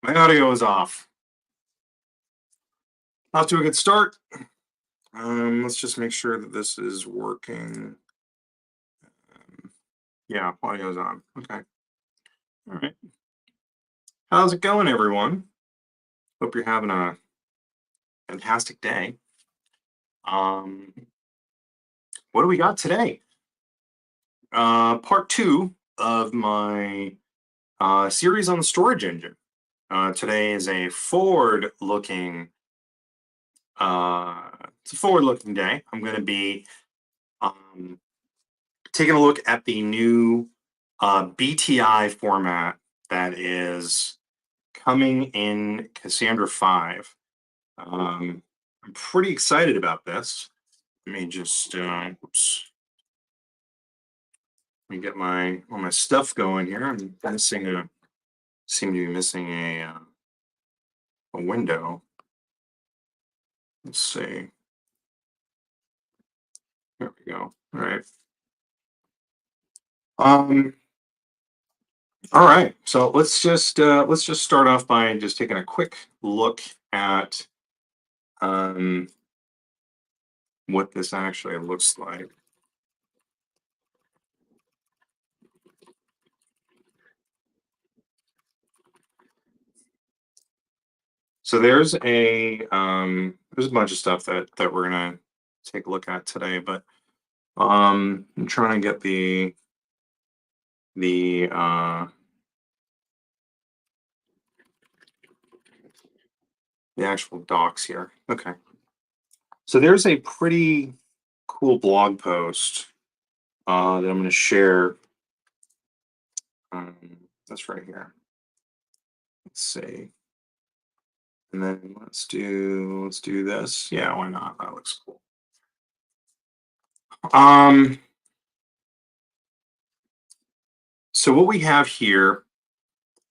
My audio is off. Off to a good start. Let's just make sure that this is working. Yeah, audio is on. Okay. All right. How's it going, everyone? Hope you're having a fantastic day. Um, what do we got today? Part two of my series on the storage engine. Today is a forward-looking. It's a forward-looking day. I'm going to be um, taking a look at the new BTI format that is coming in Cassandra 5. I'm pretty excited about this. Let me just, oops. Let me get all my stuff going here. I'm seem to be missing a window. Let's see. There we go. All right. Um, all right. So let's just start off by just taking a quick look at um, what this actually looks like. So there's a bunch of stuff that we're gonna take a look at today, but I'm trying to get the the actual docs here. Okay. So there's a pretty cool blog post that I'm gonna share. Um, that's right here. Let's see. And then let's do this. Yeah, why not? That looks cool. Um, so what we have here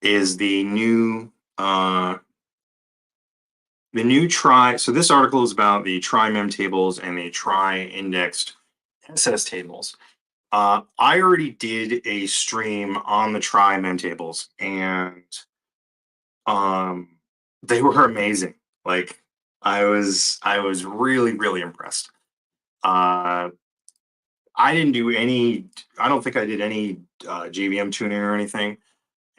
is the new Trie. So this article is about the Trie mem tables and the Trie indexed SS tables. I already did a stream on the Trie mem tables, and um, they were amazing. Like I was really impressed. Uh, I didn't do any. I don't think I did any JVM tuning or anything,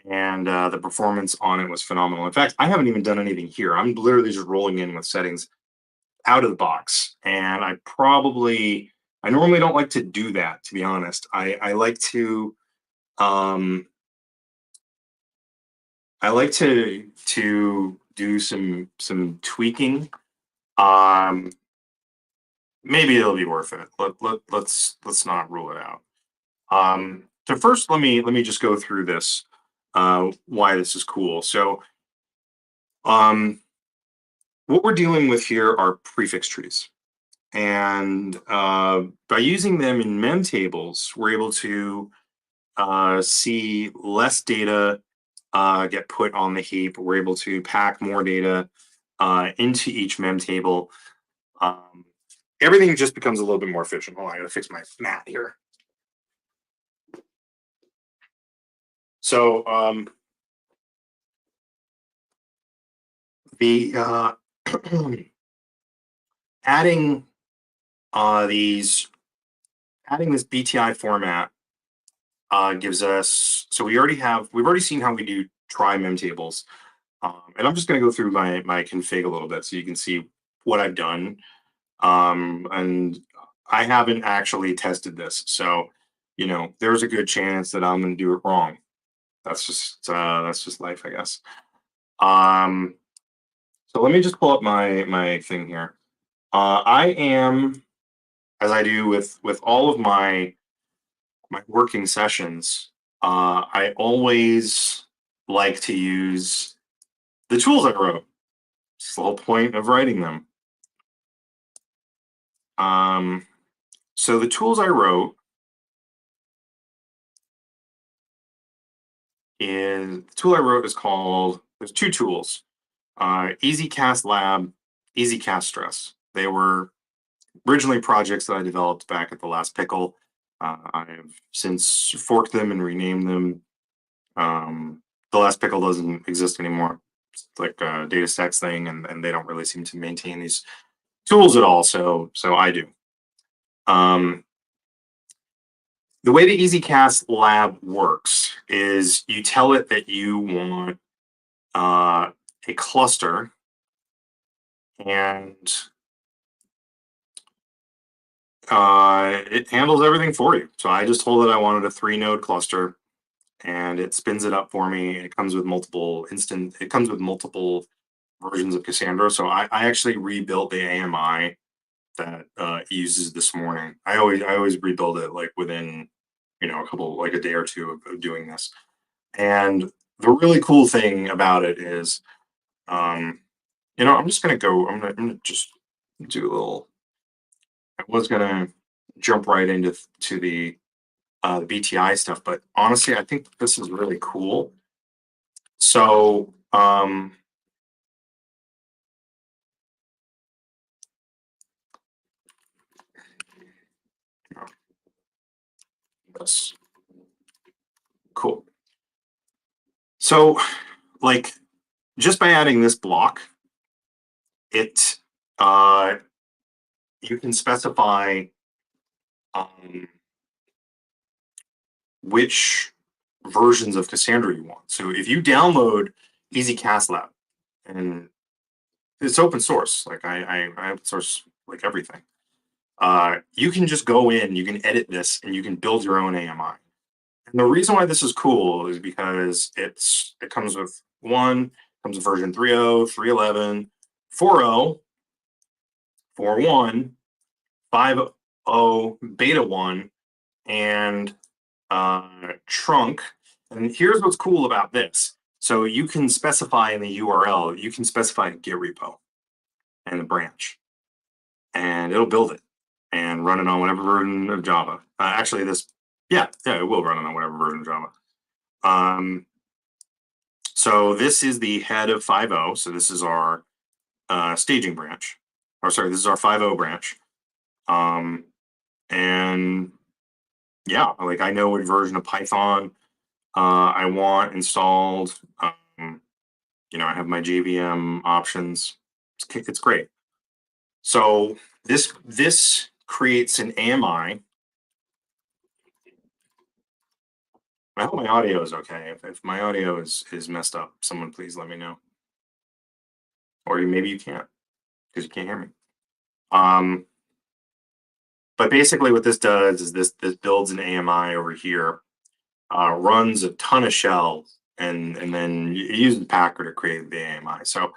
and the performance on it was phenomenal. In fact, I haven't even done anything here. I'm literally just rolling in with settings out of the box, and I normally don't like to do that, to be honest. Um I like to do some tweaking. um Maybe it'll be worth it. Let's not rule it out. So first, let me just go through this, why this is cool. So um what we're dealing with here are prefix trees. And by using them in mem tables, we're able to see less data get put on the heap. We're able to pack more data into each mem table. Um, Everything just becomes a little bit more efficient. Hold on, I gotta fix my mat here. So the adding these adding this BTI format gives us, so we've already seen how we do try mem tables. And I'm just going to go through my config a little bit so you can see what I've done. And I haven't actually tested this, so there's a good chance that I'm going to do it wrong. That's just life, I guess. So let me just pull up my thing here. I am, as I do with all of my working sessions, I always like to use the tools I wrote. It's the whole point of writing them. So the tools I wrote is called, there's two tools, EasyCast Lab, EasyCast Stress. They were originally projects that I developed back at the last pickle. I've since forked them and renamed them. The last pickle doesn't exist anymore. like a data stacks thing, and they don't really seem to maintain these tools at all. So I do. Um, the way the EasyCast lab works is you tell it that you want a cluster, and it handles everything for you. So I just told it I wanted a 3-node cluster, and it spins it up for me. It comes with multiple It comes with multiple versions of Cassandra. So I actually rebuilt the AMI that it uses this morning. I always rebuild it like within a day or two of doing this. And the really cool thing about it is, I'm just gonna go. I'm gonna just do a little. I was gonna jump right into the BTI stuff, but honestly, I think this is really cool. So, that's cool. So, like, just by adding this block, it uh, you can specify um, which versions of Cassandra you want. So if you download EasyCast Lab, and it's open source, like I open source like everything. You can just go in, you can edit this, and you can build your own AMI. And the reason why this is cool is because it comes with comes with version 3.0, 3.11, 4.0, 4.1, 5.0, beta 1, and trunk. And here's what's cool about this. So you can specify in the URL, you can specify a Git repo and the branch, and it'll build it and run it on whatever version of Java. Actually, yeah, it will run it on whatever version of Java. So this is the head of 5.0. So this is our staging branch, or sorry, this is our 5.0 branch. And yeah, like I know what version of Python I want installed. I have my JVM options. It's great. So this creates an AMI. I hope my audio is okay. If my audio is messed up, someone please let me know. Or maybe you can't, because you can't hear me. But basically what this does is this builds an AMI over here, runs a ton of shell, and then it uses Packer to create the AMI. So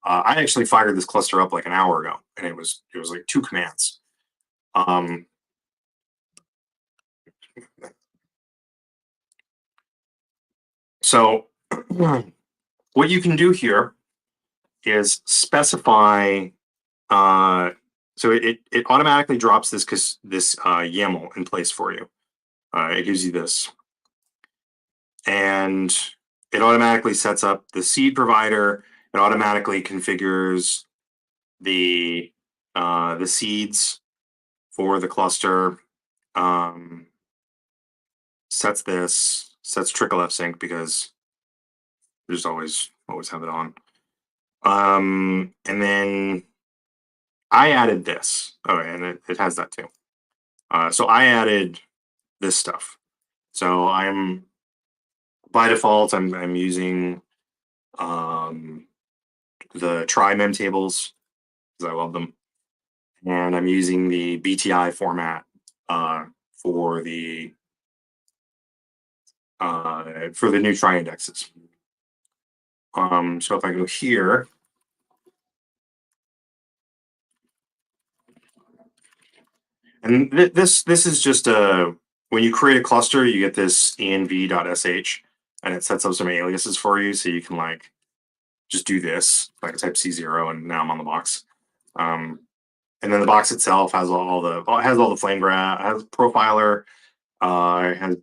I actually fired this cluster up like an hour ago, and it was like 2 commands. So what you can do here is specify. So it automatically drops this YAML in place for you. It gives you this, and it automatically sets up the seed provider. It automatically configures the seeds for the cluster. Sets trickle f sync, because there's always have it on. And then I added this. Oh, and it has that too. So I added this stuff. So by default I'm using the Trie mem tables, because I love them, and I'm using the BTI format for the new Trie indexes. So if I go here, and this is just when you create a cluster, you get this env.sh, and it sets up some aliases for you, so you can like just do this, like type C0, and now I'm on the box. And then the box itself has all the flame graph, has profiler, has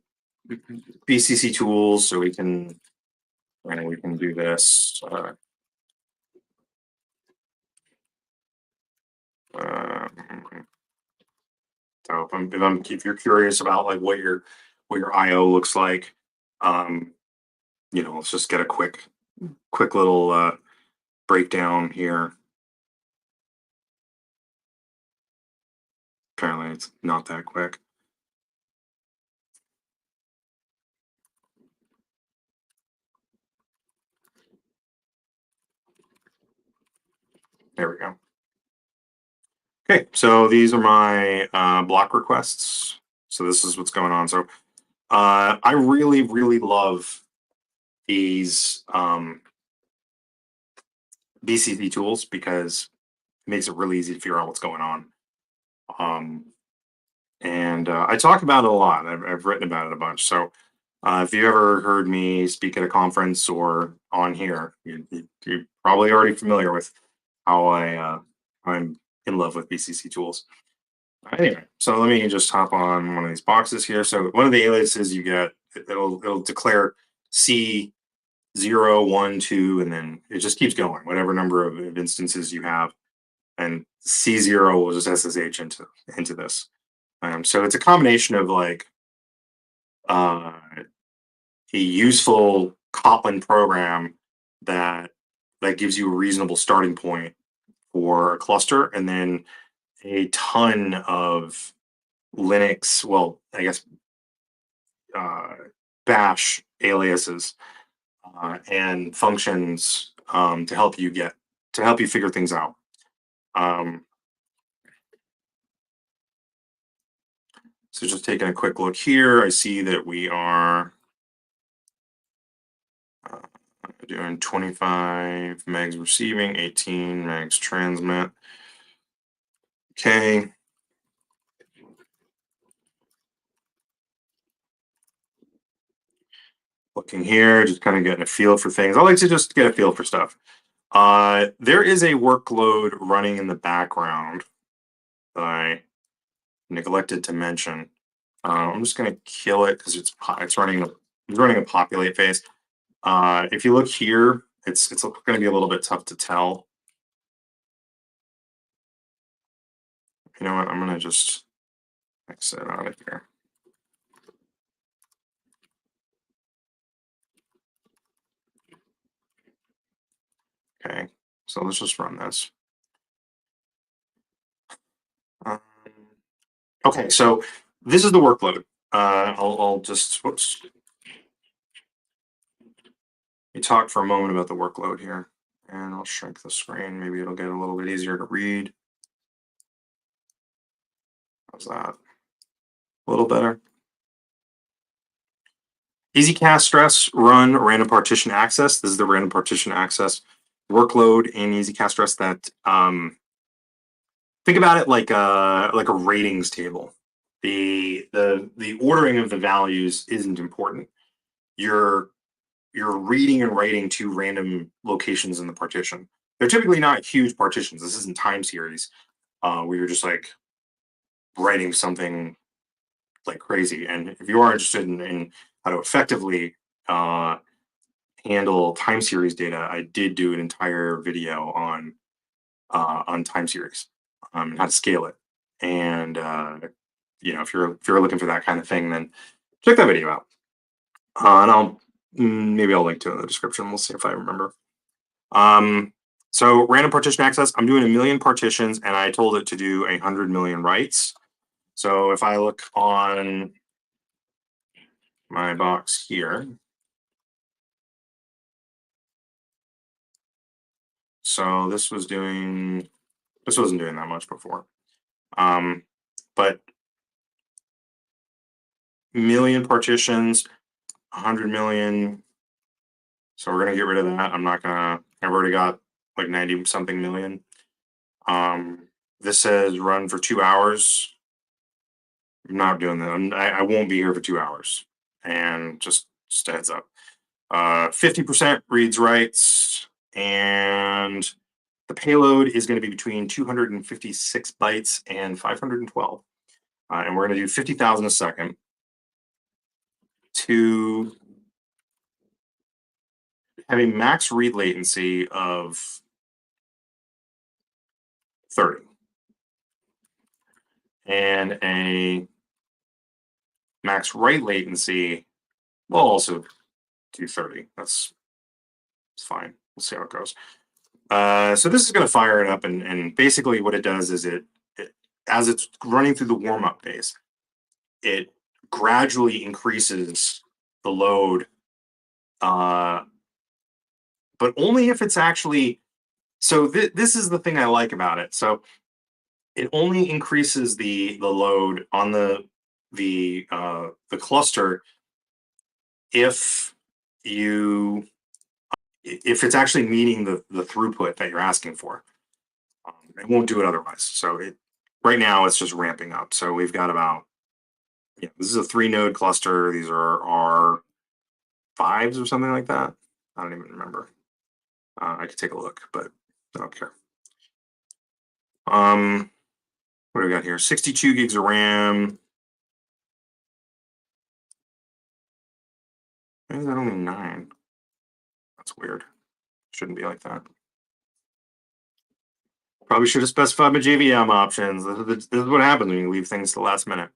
BCC tools, so we can do this. So if you're curious about like what your IO looks like, let's just get a quick quick little breakdown here. Apparently, it's not that quick. There we go. Okay, so these are my block requests. So this is what's going on. So I really, really love these BCD tools because it makes it really easy to figure out what's going on. And I talk about it a lot. I've written about it a bunch. So if you ever heard me speak at a conference or on here, you're probably already familiar with how I'm in love with BCC tools. Anyway, so let me just hop on one of these boxes here. So one of the aliases you get, it'll declare C0, 1, 2, and then it just keeps going, whatever number of instances you have. And C0 will just SSH into this. So it's a combination of like uh, a useful Kotlin program that gives you a reasonable starting point for a cluster, and then a ton of Linux, well, I guess uh, Bash aliases and functions to help you figure things out. Um, so just taking a quick look here, I see that we are uh, doing 25 megs receiving, 18 megs transmit. Okay. Looking here, just kind of getting a feel for things. I like to just get a feel for stuff. There is a workload running in the background that I neglected to mention. I'm just going to kill it because it's running a populate phase. If you look here, it's going to be a little bit tough to tell. You know what? I'm going to just exit out of here. Okay, so let's just run this. Um, okay, so this is the workload. I'll just whoops. Let me talk for a moment about the workload here, and I'll shrink the screen. Maybe it'll get a little bit easier to read. How's that? A little better. Easy cast stress, run random partition access. This is the random partition access workload in easy cast stress that think about it like a ratings table. The ordering of the values isn't important. You're reading and writing to random locations in the partition. They're typically not huge partitions. This isn't time series where you're just like writing something like crazy. And if you are interested in how to effectively handle time series data, I did do an entire video on time series and how to scale it. And if you're looking for that kind of thing, then check that video out. And maybe I'll link to it in the description. We'll see if I remember. So random partition access. I'm doing 1,000,000 partitions, and I told it to do 100 million writes. So if I look on my box here, so this wasn't doing that much before, but million partitions, 100 million. So we're gonna get rid of that. I've already got like 90 something million. This says run for 2 hours. I'm not doing that. I won't be here for 2 hours. And just a heads up. 50% reads writes, and the payload is going to be between 256 bytes and 512. And we're going to do 50,000 a second to have a max read latency of 30 and a max write latency will also do 30. That's It's fine. We'll see how it goes. So this is going to fire it up, and basically what it does is it as it's running through the warm up phase, it gradually increases the load, but only if it's actually. So this is the thing I like about it. So it only increases the load on the cluster if you if it's actually meeting the throughput that you're asking for. It won't do it otherwise. So right now it's just ramping up. So we've got about this is a 3-node cluster. These are our 5s or something like that. I don't even remember. I could take a look, but I don't care. What do we got here? 62 gigs of RAM. Why is that only 9? That's weird. Shouldn't be like that. Probably should have specified my JVM options. This is what happens when you leave things to the last minute.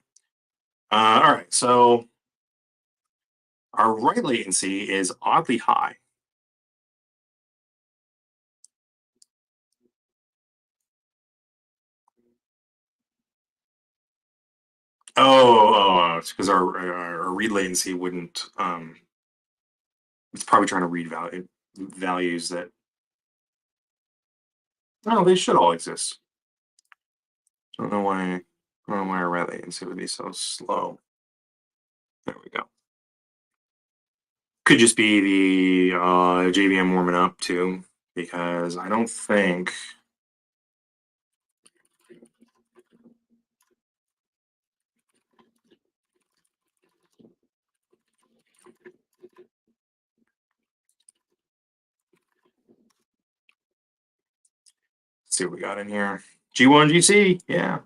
All right, so our write latency is oddly high. It's because our read latency wouldn't. It's probably trying to read values that. No, they should all exist. Don't know why. I don't know why our write latency would be so slow. There we go. Could just be the JVM warming up too, because I don't think. Let's see what we got in here. G1 GC, yeah.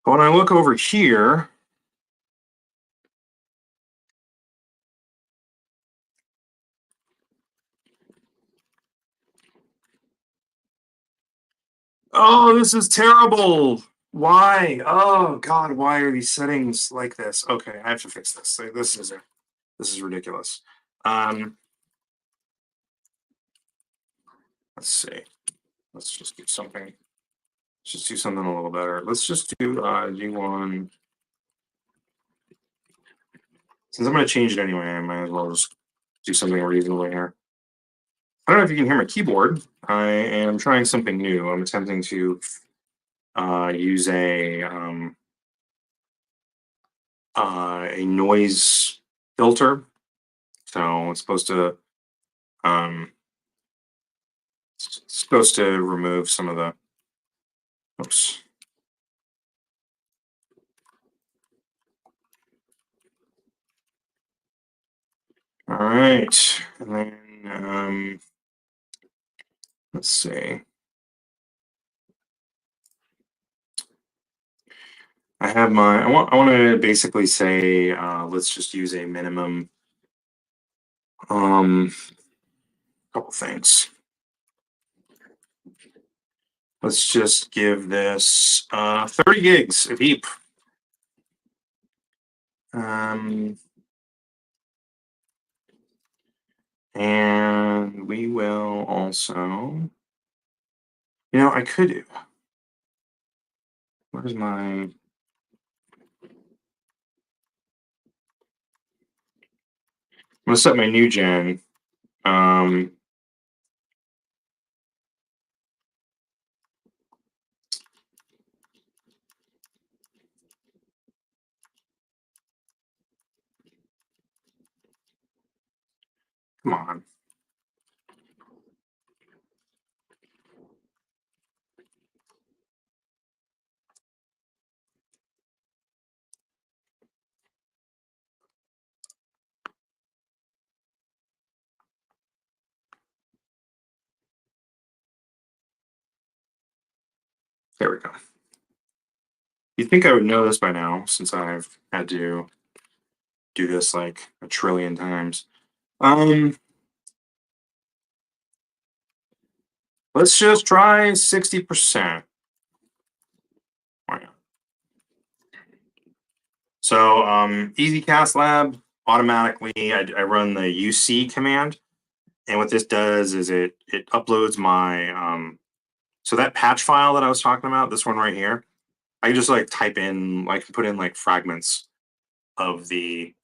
When I look over here, oh, this is terrible. Why? Oh God, why are these settings like this? Okay, I have to fix this. This is ridiculous. Let's see. Let's just do something. Let's just do something a little better. Let's just do G1. Since I'm going to change it anyway, I might as well just do something reasonable here. I don't know if you can hear my keyboard. I am trying something new. I'm attempting to use a noise filter. So it's supposed to remove some of the. Oops. All right, and then let's see. I have my. I want to basically say let's just use a minimum. Couple things. Let's just give this 30 gigs of heap. And we will also, I could. Where's my? I'm gonna set my new gen. Come on. There we go. You'd think I would know this by now, since I've had to do this like a trillion times. Let's just try 60%. Why not? So EasyCast Lab automatically, I run the UC command, and what this does is it uploads my so that patch file that I was talking about, this one right here. I can just like type in, I can put in like fragments of the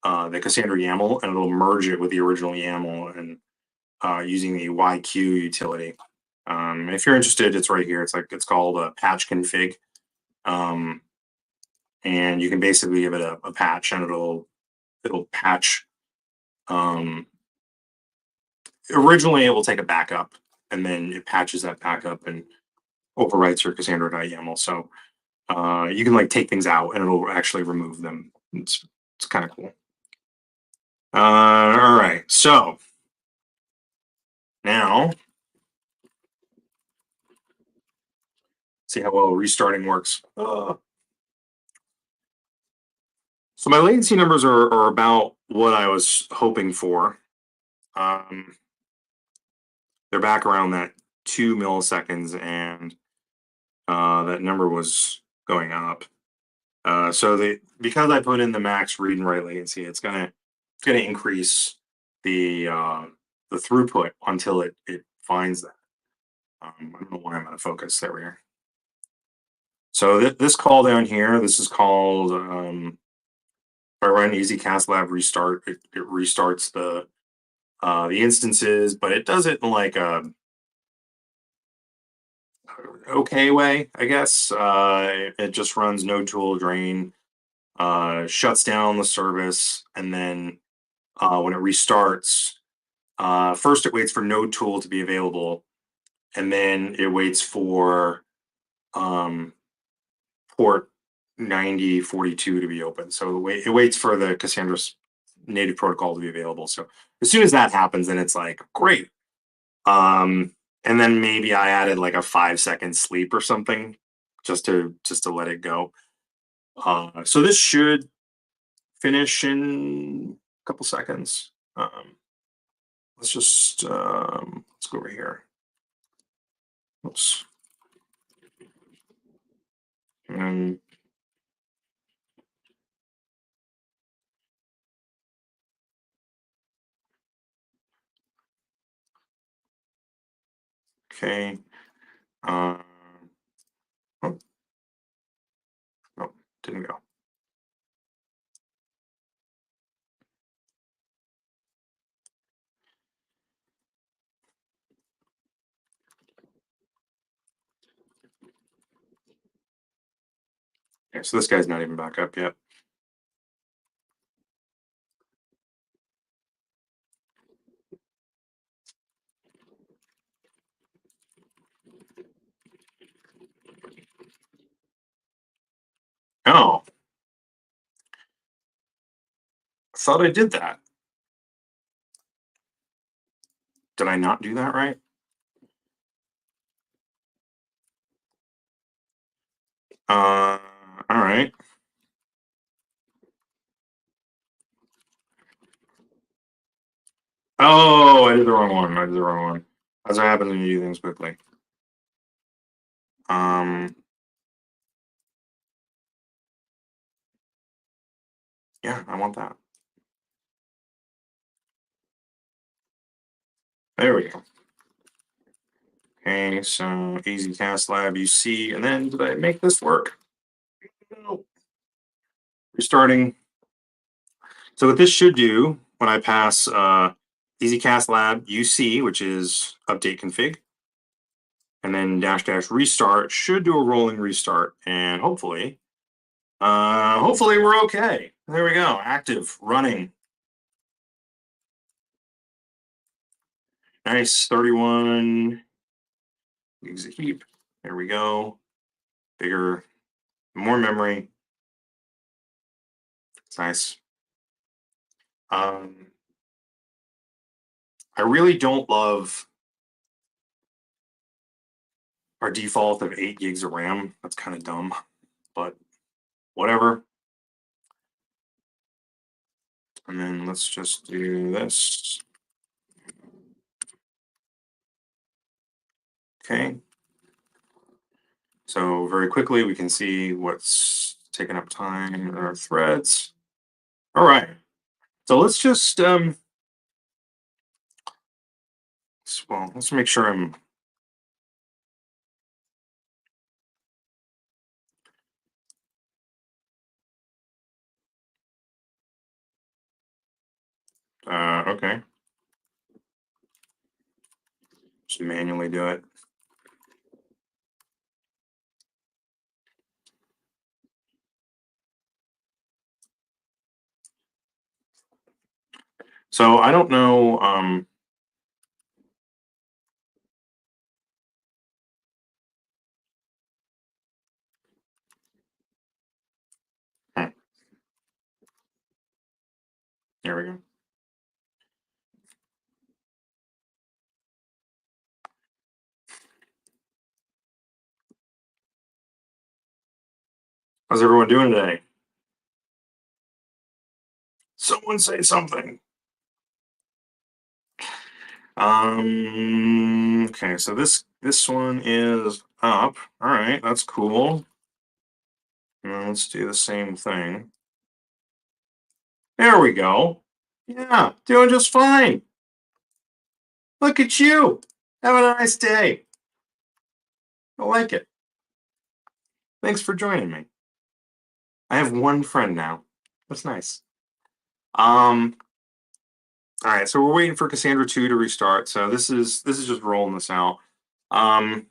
Cassandra YAML, and it'll merge it with the original YAML and using the YQ utility. If you're interested, it's right here. It's called a patch config. And you can basically give it a patch, and it'll patch. Originally, it will take a backup, and then it patches that backup and overwrites your Cassandra.yaml. So you can like take things out, and it'll actually remove them. It's kind of cool. All right, so now see how well restarting works. So my latency numbers are about what I was hoping for. Um, they're back around that 2 milliseconds, and that number was going up. So because I put in the max read and write latency, it's gonna increase the throughput until it finds that. I don't know why I'm out of focus. There we are. So this call down here, this is called if I run EasyCast Lab restart, it restarts the instances, but it does it in like a okay way, I guess. It just runs no tool drain, shuts down the service, and then when it restarts, first it waits for no tool to be available, and then it waits for port 9042 to be open. So it waits for the Cassandra's native protocol to be available. So as soon as that happens, then it's like, great. And then maybe I added like a 5-second sleep or something just to let it go. So this should finish in a couple seconds. Let's go over here. Oops. And okay. Oh, no, didn't go. Okay, so this guy's not even back up yet. Oh, I thought I did that. Did I not do that right? All right. Oh, I did the wrong one. I did the wrong one. That's what happens when you do things quickly. Yeah, I want that. There we go. Okay, so EasyCast Lab UC, and then did I make this work? No. Restarting. So what this should do when I pass EasyCast Lab UC, which is update config, and then -- restart, should do a rolling restart, and hopefully we're okay. There we go. Active, running. Nice, 31 gigs of heap. There we go. Bigger, more memory. It's nice. I really don't love our default of 8 gigs of RAM. That's kind of dumb, but whatever. And then let's just do this. Okay. So very quickly, we can see what's taking up time in our threads. All right. So let's just well, let's make sure I'm okay. Just manually do it. So I don't know. Hmm, there we go. How's everyone doing today? Someone say something. Okay, so this one is up. All right, that's cool. Now let's do the same thing. There we go. Yeah, doing just fine. Look at you. Having a nice day. I like it. Thanks for joining me. I have one friend now. That's nice. Um, all right, so we're waiting for Cassandra 2 to restart. So this is just rolling this out. Um,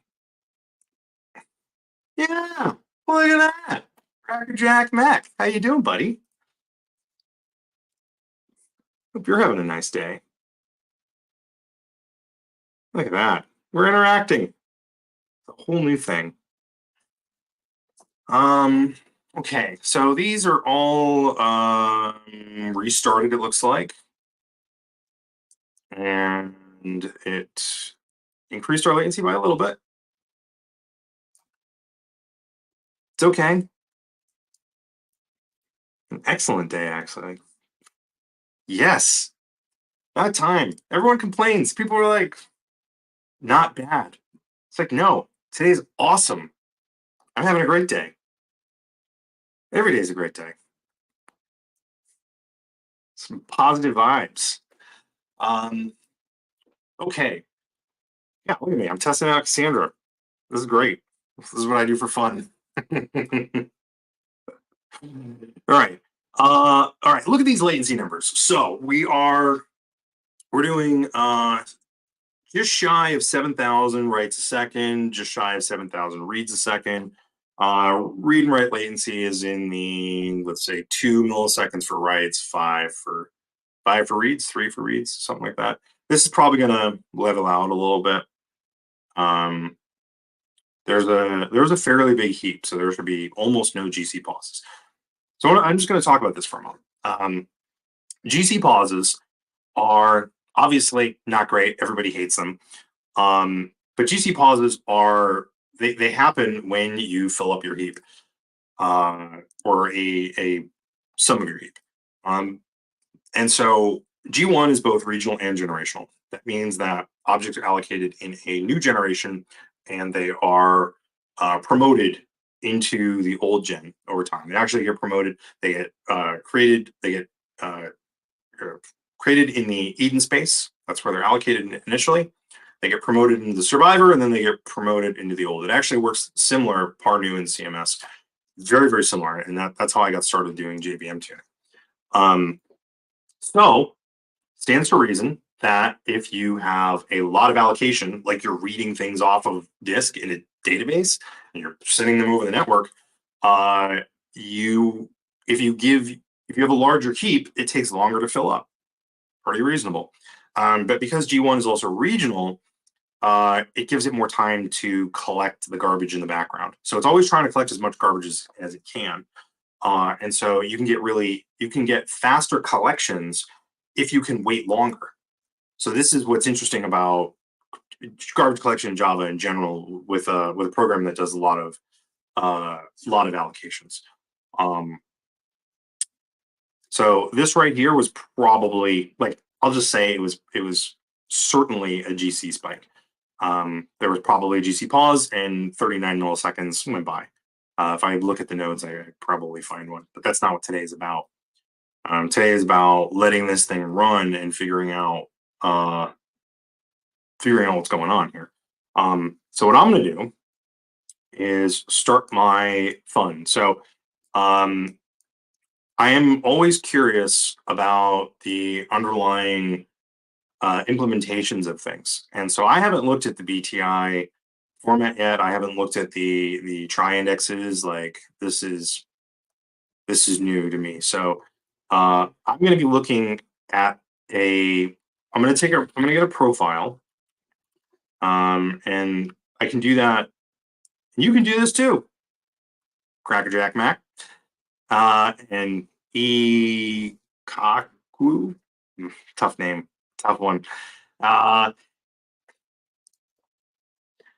yeah, look at that. Cracker Jack Mac. How you doing, buddy? Hope you're having a nice day. Look at that. We're interacting. A whole new thing. Um, okay, so these are all restarted, it looks like. And it increased our latency by a little bit. It's okay. An excellent day, actually. Yes, that time. Everyone complains. People are like, not bad. It's like, no, today's awesome. I'm having a great day. Every day is a great day. Some positive vibes. Um, okay. Yeah, look at me. I'm testing out Cassandra. This is great. This is what I do for fun. All right. All right. Look at these latency numbers. So we're doing just shy of 7,000 writes a second, just shy of 7,000 reads a second. Read and write latency is in the, let's say, 2 milliseconds for writes, five for reads, 3 for reads, something like that. This is probably going to level out a little bit. There's a fairly big heap, so there should be almost no GC pauses. So I'm just going to talk about this for a moment. GC pauses are obviously not great. Everybody hates them. But GC pauses are they happen when you fill up your heap, or a some of your heap. And so G1 is both regional and generational. That means that objects are allocated in a new generation, and they are promoted into the old gen over time. They actually get promoted. They get created. They get uh, created in the Eden space. That's where they're allocated initially. They get promoted into the survivor, and then they get promoted into the old. It actually works similar, par new in CMS, very, very similar. And that's how I got started doing JVM tuning. So stands to reason that if you have a lot of allocation, like you're reading things off of disk in a database and you're sending them over the network, you if you have a larger heap, it takes longer to fill up. Pretty reasonable. But because G1 is also regional, it gives it more time to collect the garbage in the background. So it's always trying to collect as much garbage as it can. And so you can get faster collections if you can wait longer. So this is what's interesting about garbage collection in Java in general with a program that does a lot of allocations. So this right here was probably, like, I'll just say it was certainly a GC spike. There was probably a GC pause and 39 milliseconds went by. If I look at the nodes, I probably find one, but that's not what today is about. Today is about letting this thing run and figuring out what's going on here. So what I'm going to do is start my fun. So um, I am always curious about the underlying implementations of things, and so I haven't looked at the BTI format yet. I haven't looked at the trie indexes. Like this is new to me. So I'm going to be looking at a. I'm going to get a profile, and I can do that. You can do this too, Crackerjack Mac. And E Kaku, tough name, tough one. Uh,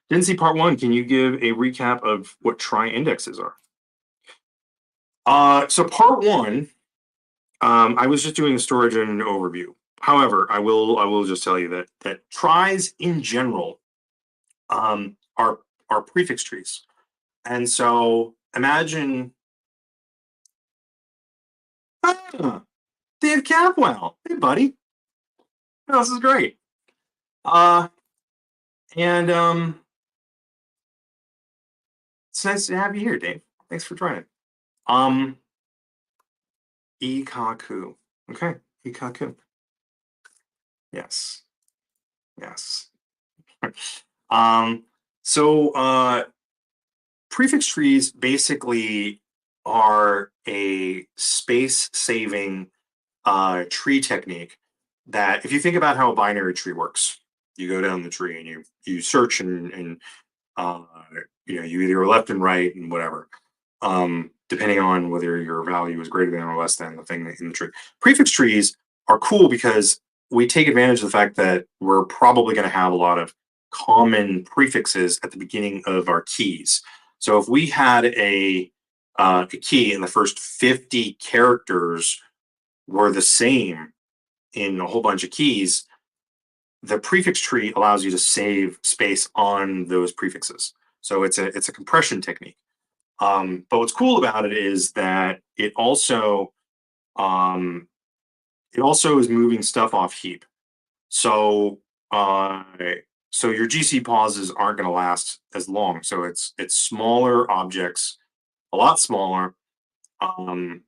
didn't see part one. Can you give a recap of what trie indexes are? So part one, I was just doing a storage and an overview. However, I will just tell you that tries in general are prefix trees, and so imagine Dave Capwell. Hey, buddy, oh, this is great. Uh, and It's nice to have you here, Dave. Thanks for joining. Um, Ikaku. Okay, Ikaku. Yes, yes. um, so prefix trees basically are a space-saving tree technique that, if you think about how a binary tree works, you go down the tree and you search and uh, you either go left and right and whatever, depending on whether your value is greater than or less than the thing in the tree. Prefix trees are cool because we take advantage of the fact that we're probably going to have a lot of common prefixes at the beginning of our keys. So if we had a key and the first 50 characters were the same in a whole bunch of keys, the prefix tree allows you to save space on those prefixes. So it's a compression technique. But what's cool about it is that um, it also is moving stuff off heap. So uh, so your GC pauses aren't going to last as long. So it's smaller objects, a lot smaller, um,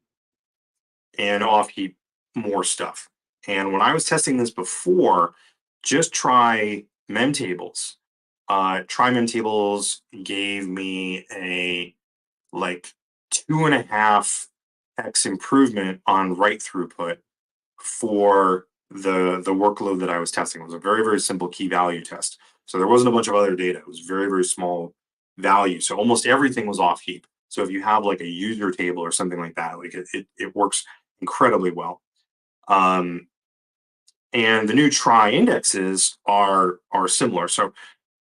and off heap more stuff. And when I was testing this before, just try mem tables. Try mem tables gave me a like 2.5x improvement on write throughput for the workload that I was testing. It was a very, very simple key value test. So there wasn't a bunch of other data. It was very, very small value. So almost everything was off heap. So if you have like a user table or something like that, like it works incredibly well. And the new trie indexes are similar. So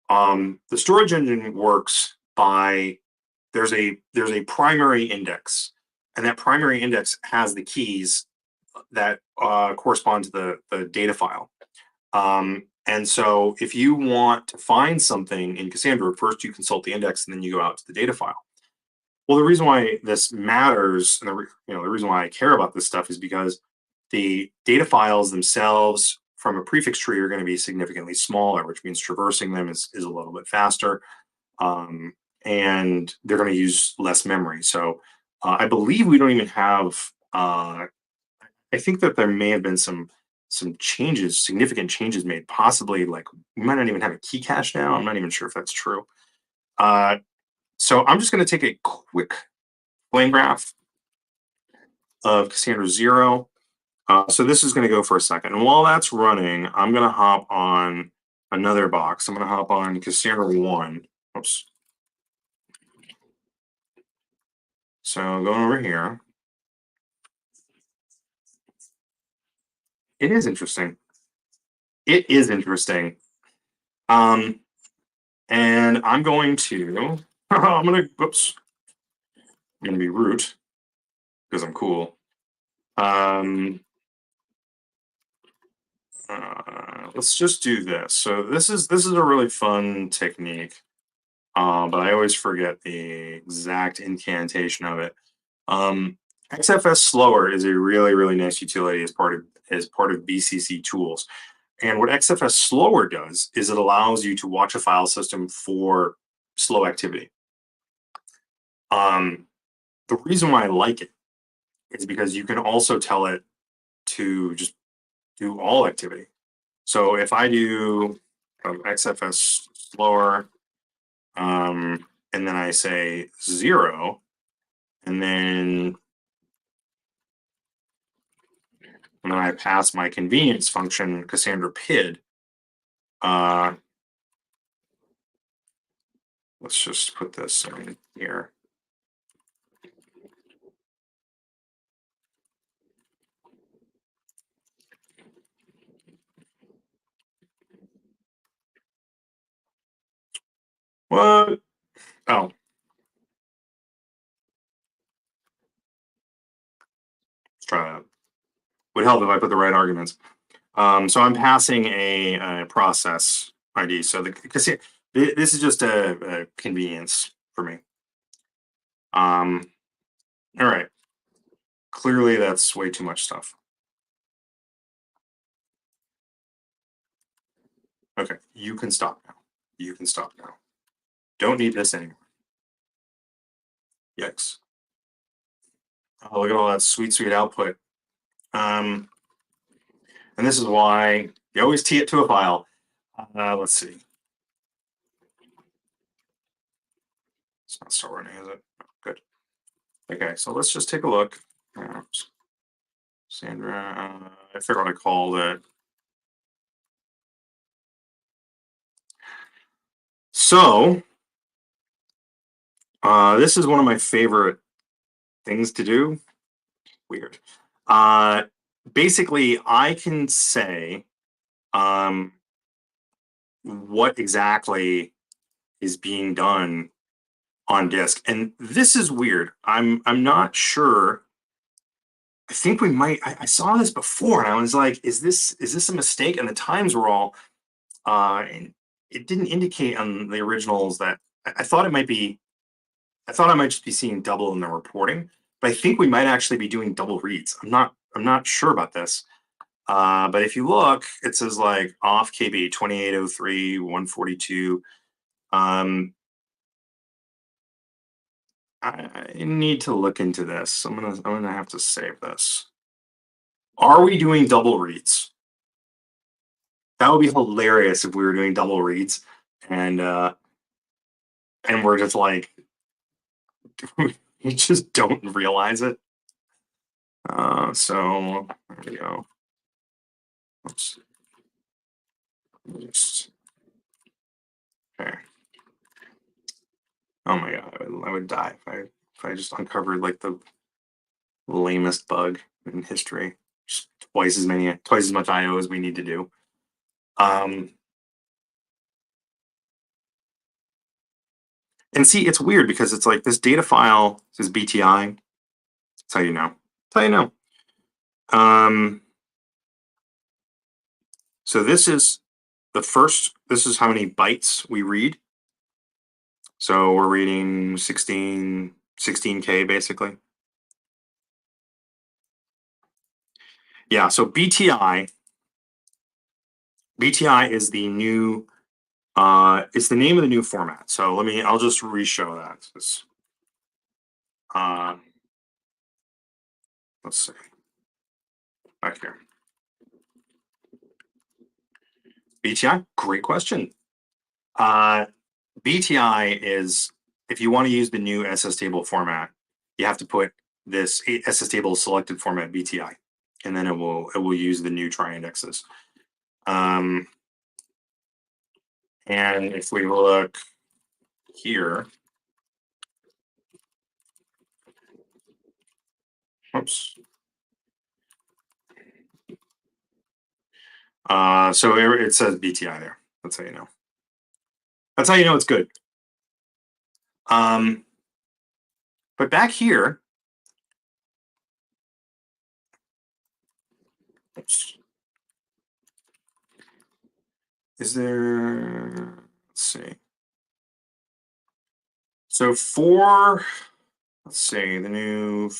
the storage engine works by there's a primary index, and that primary index has the keys that correspond to the data file. And so if you want to find something in Cassandra, first you consult the index and then you go out to the data file. Well, the reason why this matters, and the reason why I care about this stuff is because the data files themselves from a prefix tree are going to be significantly smaller, which means traversing them is a little bit faster, and they're going to use less memory. So I believe we don't even have. I think that there may have been some changes, significant changes made. Possibly, like we might not even have a key cache now. I'm not even sure if that's true. Uh, so I'm just going to take a quick flame graph of Cassandra 0. So this is going to go for a second. And while that's running, I'm going to hop on another box. I'm going to hop on Cassandra 1. Oops. So going over here. It is interesting. It is interesting. And I'm going to, oops. I'm going to be root because I'm cool. Let's just do this. So this is a really fun technique. but I always forget the exact incantation of it. XFS Slower is a really, really nice utility as part of BCC tools. And what XFS Slower does is it allows you to watch a file system for slow activity. The reason why I like it is because you can also tell it to just do all activity. So if I do XFS Slower, and then I say 0, and then when I pass my convenience function, Cassandra PID, let's just put this in here. What? Oh. Let's try that. Would help if I put the right arguments. So I'm passing a process ID. So because this is just a convenience for me. All right. Clearly, that's way too much stuff. Okay, you can stop now. You can stop now. Don't need this anymore. Yikes. Oh, look at all that sweet, sweet output. And this is why you always tee it to a file. Let's see. It's not still running, is it? Good. Okay, so let's just take a look. Sandra, I forgot what I called it. So, this is one of my favorite things to do. Weird. Basically, I can say what exactly is being done on disk, and this is weird. I'm not sure. I think we might. I saw this before, and I was like, "Is this a mistake?" And the times were all. And it didn't indicate on the originals that I thought it might be. I thought I might just be seeing double in the reporting, but I think we might actually be doing double reads. I'm not sure about this. But if you look, it says like off KB 2803 142. I need to look into this. I'm gonna have to save this. Are we doing double reads? That would be hilarious if we were doing double reads and we're just like we just don't realize it. So there we go. Oops. Just, okay. Oh my god, I would die if I just uncovered like the lamest bug in history. Just twice as much IO as we need to do. And see, it's weird because it's like this data file says BTI. That's how you know. That's how you know. So this is this is how many bytes we read. So we're reading 16K basically. Yeah, so BTI is the new it's the name of the new format. So I'll just re-show that. Let's see. Back here. BTI, great question. BTI is, if you want to use the new SS table format, you have to put this SS table selected format BTI, and then it will use the new trie indexes. And if we look here, oops. So it says BTI there. That's how you know. That's how you know it's good. But back here, oops. Is there? Let's see. So for, let's see, the new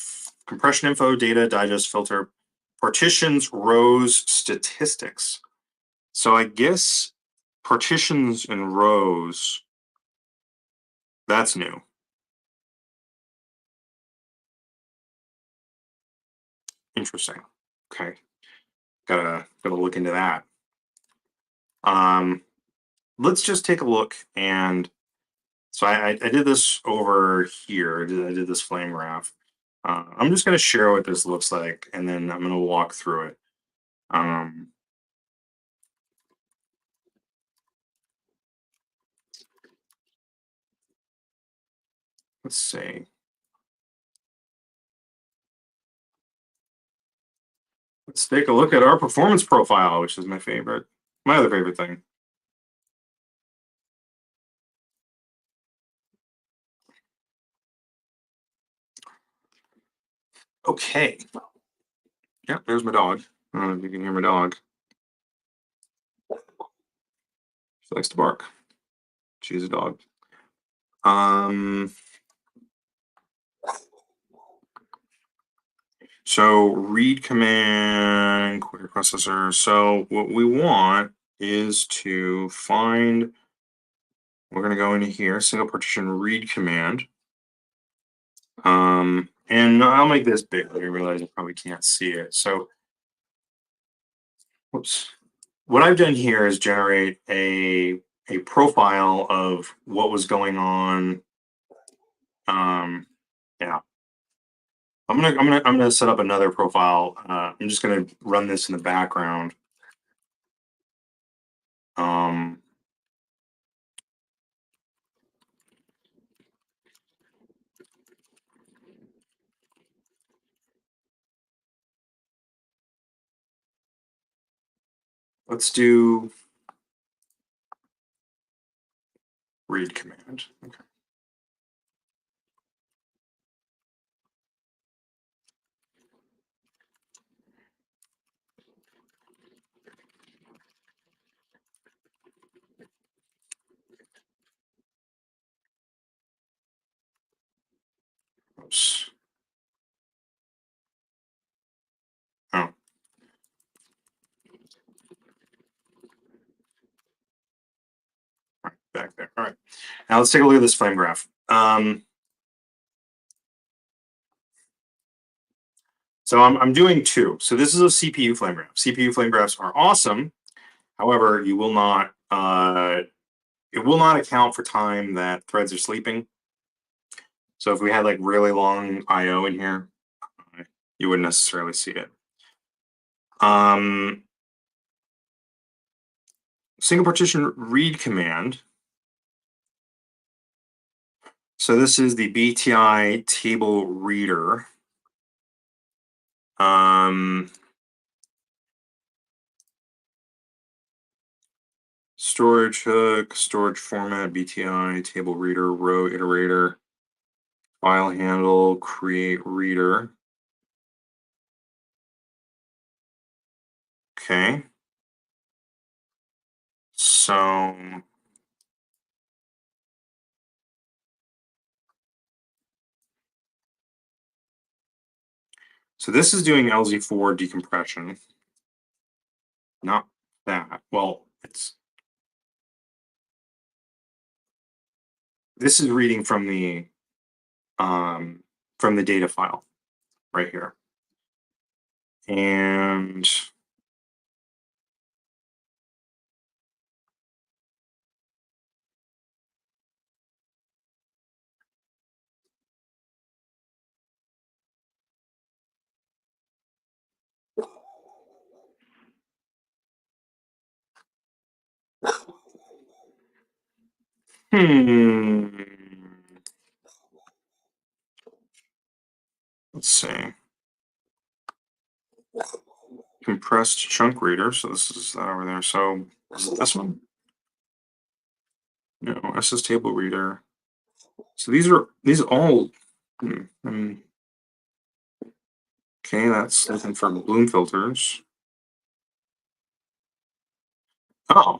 compression info data digest filter partitions rows statistics. So I guess partitions and rows, that's new. Interesting. Okay. Gotta look into that. Let's just take a look. And so I did this over here. I did this flame graph. I'm just gonna share what this looks like, and then I'm gonna walk through it. Um, let's see. Let's take a look at our performance profile, which is my other favorite thing. Okay. Yep, there's my dog. I don't know if you can hear my dog. She likes to bark. She's a dog. So read command, query processor. So what we want is to find, we're going to go into here, single partition read command. And I'll make this big. I realize you probably can't see it. So, whoops. What I've done here is generate a profile of what was going on. Yeah. I'm gonna set up another profile. I'm just gonna run this in the background. Um, let's do read command. Okay. Oops. Oh, right back there. All right. Now let's take a look at this flame graph. So I'm doing two. So this is a CPU flame graph. CPU flame graphs are awesome. However, you will not it will not account for time that threads are sleeping. So if we had like really long I/O in here, you wouldn't necessarily see it. Single partition read command. So this is the BTI table reader. Storage hook, storage format, BTI, table reader, row iterator, file handle, create reader. Okay. So this is doing LZ4 decompression. Not that. Well, this is reading from the data file right here. And let's see. Compressed chunk reader. So this is that over there. So is it this one? No, SS table reader. So these all. Okay, that's looking for bloom filters. Oh,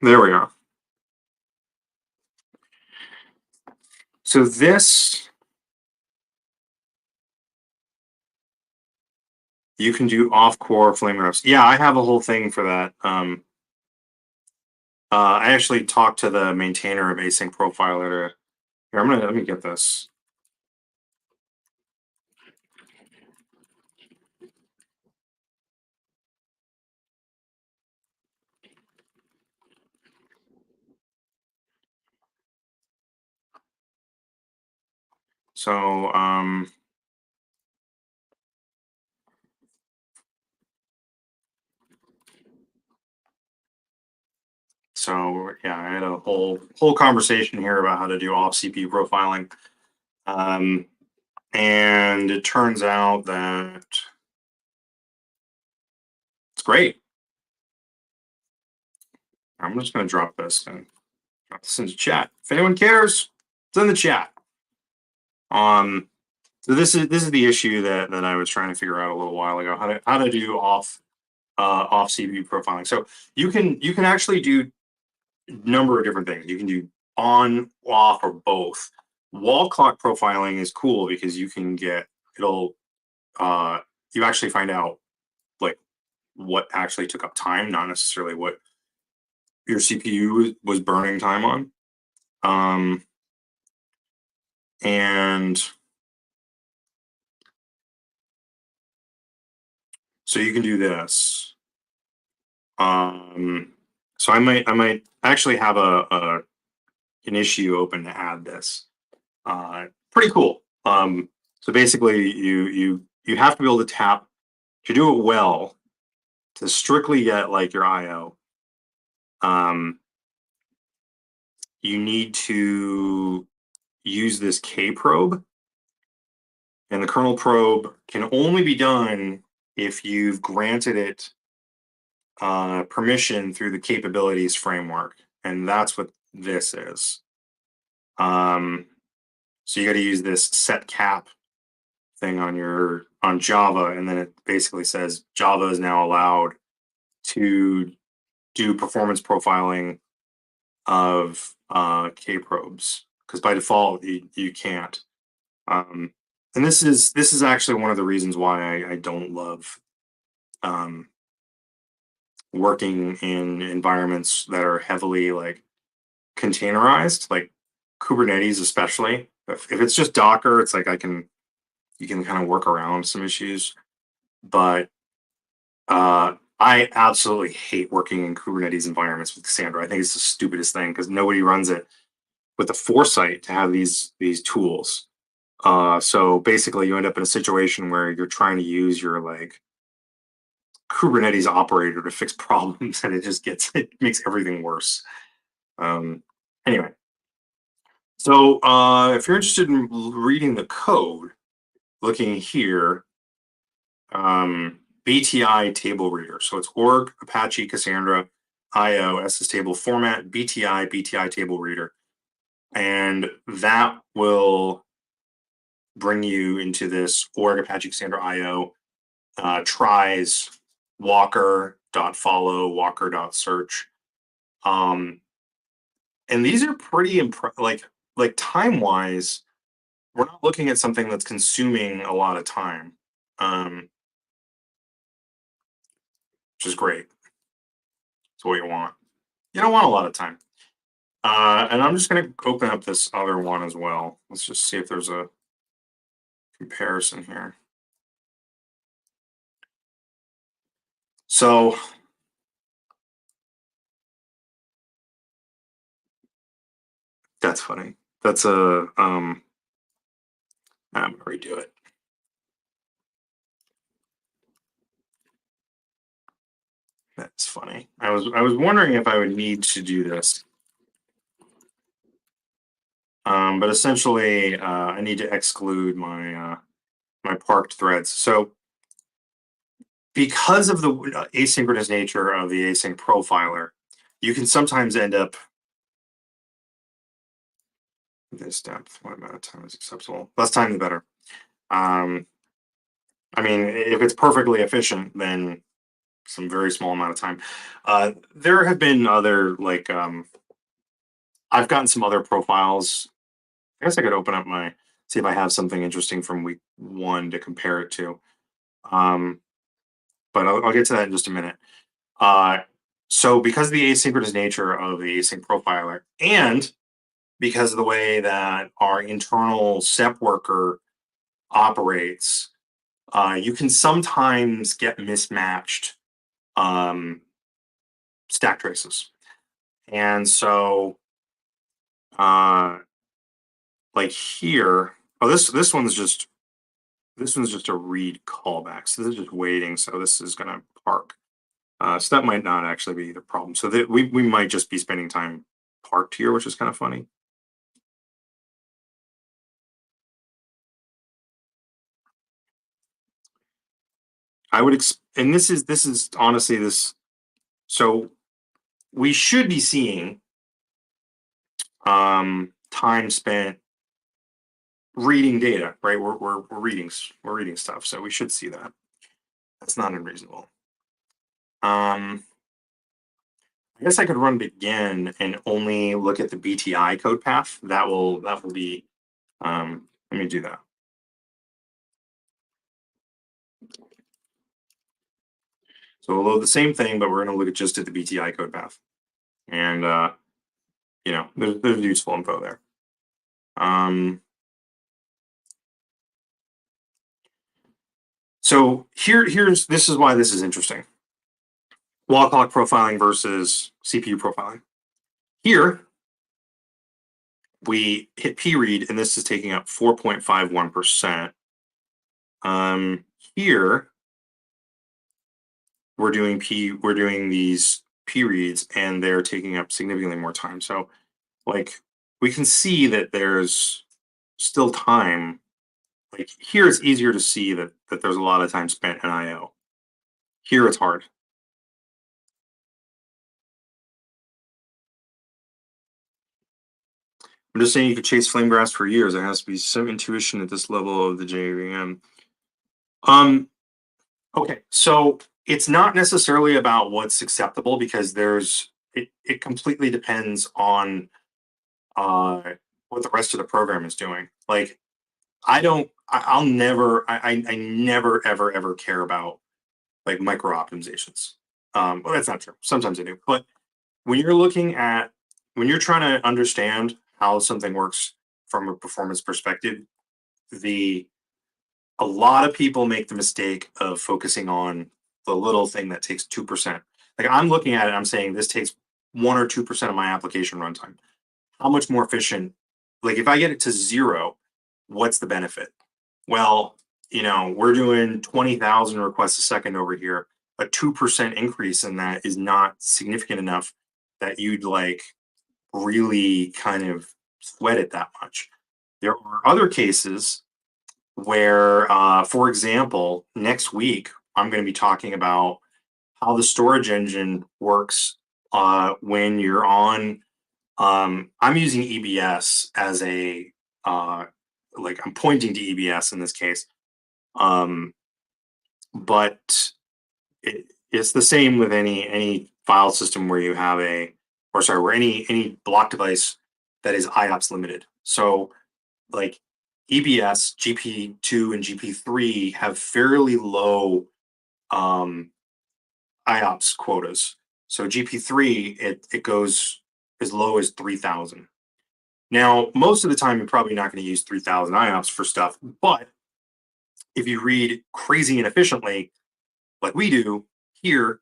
There we are. So this, you can do off-core flame refs. Yeah, I have a whole thing for that. I actually talked to the maintainer of Async Profiler. Here, let me get this. So so yeah, I had a whole conversation here about how to do off CPU profiling. And it turns out that it's great. I'm just going to drop this and drop this into chat. If anyone cares, it's in the chat. So this is the issue that I was trying to figure out a little while ago. How to do off CPU profiling. So you can actually do a number of different things. You can do on, off, or both. Wall clock profiling is cool because you can get it'll you actually find out like what actually took up time, not necessarily what your CPU was burning time on. And so you can do this. So I might actually have an issue open to add this. Pretty cool. So basically, you have to be able to tap to do it well to strictly get like your I/O. You need to use this K probe, and the kernel probe can only be done if you've granted it permission through the capabilities framework, and that's what this is. So you got to use this set cap thing on Java, and then it basically says Java is now allowed to do performance profiling of K probes because by default you can't. And this is actually one of the reasons why I don't love working in environments that are heavily like containerized, like Kubernetes especially. If it's just Docker, it's like you can kind of work around some issues. But I absolutely hate working in Kubernetes environments with Cassandra. I think it's the stupidest thing because nobody runs it with the foresight to have these tools. So basically, you end up in a situation where you're trying to use your like Kubernetes operator to fix problems, and it makes everything worse. Anyway, so if you're interested in reading the code, looking here, BTI table reader. So it's org Apache Cassandra IO SS table format BTI table reader, and that will bring you into this org Apache Cassandra IO tries walker.follow walker.search. And these are pretty like time wise. We're not looking at something that's consuming a lot of time, which is great. It's what you want. You don't want a lot of time. And I'm just going to open up this other one as well. Let's just see if there's a comparison here. So that's funny. That's I'm gonna redo it. That's funny. I was wondering if I would need to do this. But essentially, I need to exclude my my parked threads. So because of the asynchronous nature of the async profiler, you can sometimes end up this depth. What amount of time is acceptable? Less time, the better. I mean, if it's perfectly efficient, then some very small amount of time. There have been other like I've gotten some other profiles. I guess I could open up my see if I have something interesting from week one to compare it to. Um, but I'll get to that in just a minute. Uh, so because of the asynchronous nature of the async profiler, and because of the way that our internal SEP worker operates, you can sometimes get mismatched um, stack traces. And so, uh, like here, oh, this one's just a read callback. So this is just waiting. So this is going to park. So that might not actually be the problem. So that we might just be spending time parked here, which is kind of funny. I would, and this is honestly this. So we should be seeing time spent reading data, right? We're reading stuff, so we should see that. That's not unreasonable. I guess I could run it again and only look at the BTI code path. That will be. Let me do that. So we'll load the same thing, but we're going to look at just at the BTI code path, and there's useful info there. So here's this is why this is interesting. Wall clock profiling versus CPU profiling. Here, we hit p-read, and this is taking up 4.51%. Here, we're doing these p-reads, and they're taking up significantly more time. So, like, we can see that there's still time. Like here, it's easier to see that there's a lot of time spent in I/O. Here, it's hard. I'm just saying you could chase flame grass for years. There has to be some intuition at this level of the JVM. Okay, so it's not necessarily about what's acceptable because it completely depends on uh, what the rest of the program is doing. Like I'll never, I never, ever, ever care about like micro optimizations. Well, that's not true. Sometimes I do, but when you're looking at when you're trying to understand how something works from a performance perspective, the a lot of people make the mistake of focusing on the little thing that takes 2%. Like I'm looking at it, I'm saying this takes 1 or 2% of my application runtime. How much more efficient? Like if I get it to zero, what's the benefit? Well, we're doing 20,000 requests a second over here. A 2% increase in that is not significant enough that you'd like really kind of sweat it that much. There are other cases where, for example, next week, I'm going to be talking about how the storage engine works when you're on. I'm using EBS as like I'm pointing to EBS in this case. Um, but it's the same with any file system where you have where any block device that is IOPS limited. So like EBS, GP2 and GP3 have fairly low IOPS quotas. So GP3 it goes as low as 3,000. Now, most of the time, you're probably not going to use 3,000 IOPS for stuff, but if you read crazy inefficiently, like we do here,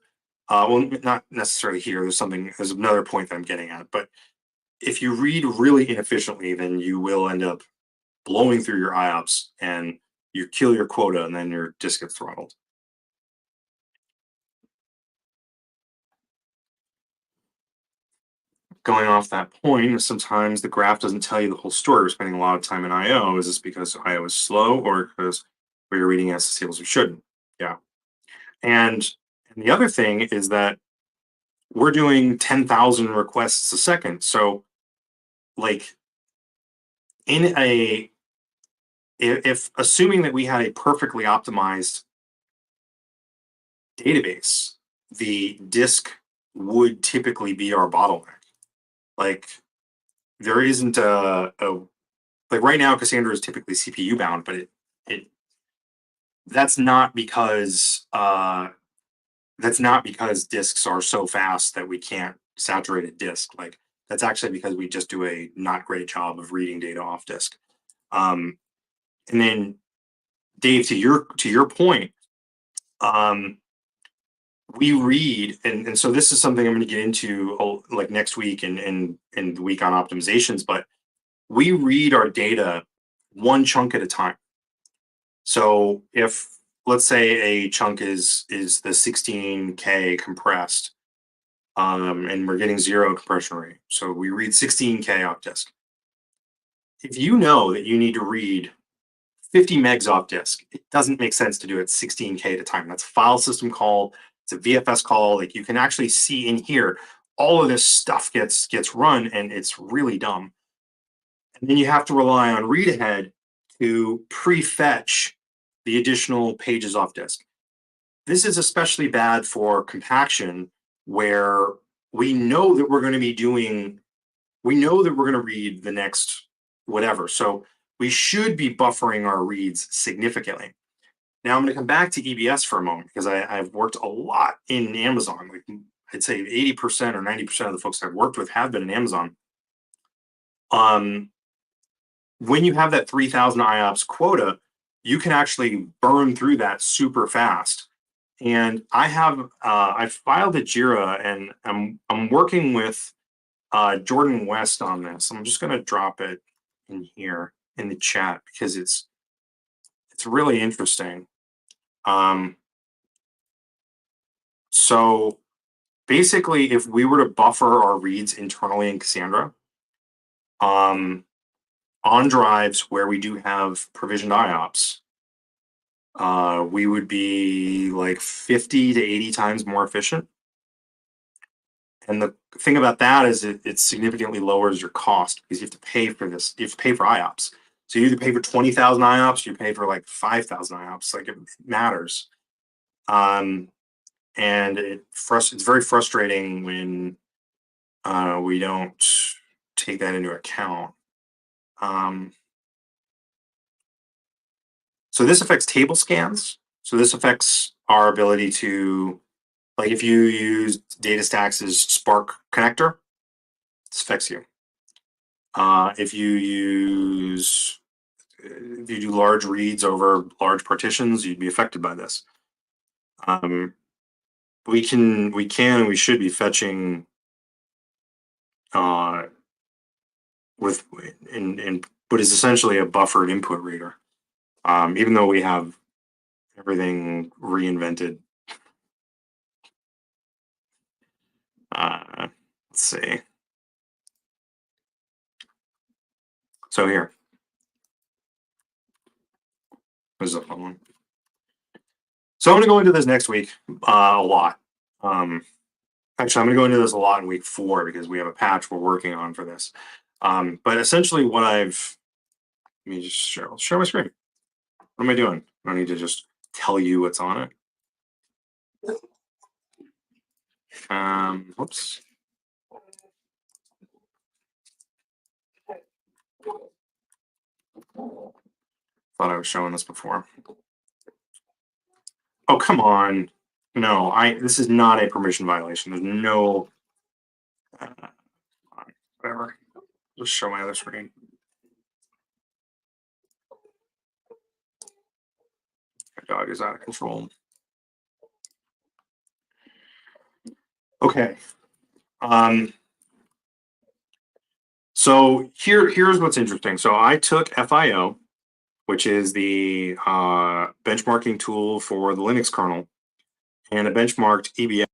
well, not necessarily here. There's another point that I'm getting at, but if you read really inefficiently, then you will end up blowing through your IOPS and you kill your quota, and then your disk gets throttled. Going off that point, sometimes the graph doesn't tell you the whole story. We're spending a lot of time in I/O. Is this because I/O is slow, or because we're reading SS tables we shouldn't? Yeah. And the other thing is that we're doing 10,000 requests a second. So, like, in a if assuming that we had a perfectly optimized database, the disk would typically be our bottleneck. Like there isn't a like right now Cassandra is typically CPU bound, but it that's not because disks are so fast that we can't saturate a disk. Like that's actually because we just do a not great job of reading data off disk. Um, and then Dave, to your point, um, we read, and so this is something I'm going to get into like next week and the week on optimizations, but we read our data one chunk at a time. So if let's say a chunk is the 16K compressed, and we're getting 0 compression rate. So we read 16K off disk. If you know that you need to read 50 megs off disk, it doesn't make sense to do it 16K at a time. That's a file system call. It's a VFS call. Like you can actually see in here, all of this stuff gets run, and it's really dumb. And then you have to rely on read ahead to prefetch the additional pages off disk. This is especially bad for compaction, where we know that we're going to be doing, we know that we're going to read the next whatever. So we should be buffering our reads significantly. Now I'm going to come back to EBS for a moment because I've worked a lot in Amazon. Like I'd say 80% or 90% of the folks I've worked with have been in Amazon. When you have that 3,000 IOPS quota, you can actually burn through that super fast. And I filed a JIRA, and I'm working with Jordan West on this. I'm just going to drop it in here in the chat because it's really interesting. So basically, if we were to buffer our reads internally in Cassandra, on drives where we do have provisioned IOPS, we would be like 50 to 80 times more efficient. And the thing about that is it significantly lowers your cost because you have to pay for this. You have to pay for IOPS. So you either pay for 20,000 IOPS, you pay for like 5,000 IOPS. Like it matters. And it's very frustrating when we don't take that into account. So this affects table scans. So this affects our ability to, like if you use DataStax' Spark connector, this affects you. If you do large reads over large partitions, you'd be affected by this. We should be fetching with what is essentially a buffered input reader, even though we have everything reinvented. Let's see. So here. There's a fun one. So I'm going to go into this next week a lot. Actually, I'm going to go into this a lot in week 4 because we have a patch we're working on for this. But essentially what let me just share my screen. What am I doing? I don't need to just tell you what's on it. Whoops. Thought I was showing this before. Oh, come on. No, this is not a permission violation. There's no, whatever. Just show my other screen. My dog is out of control. Okay. So here's what's interesting. So I took FIO, which is the benchmarking tool for the Linux kernel, and I benchmarked EBS.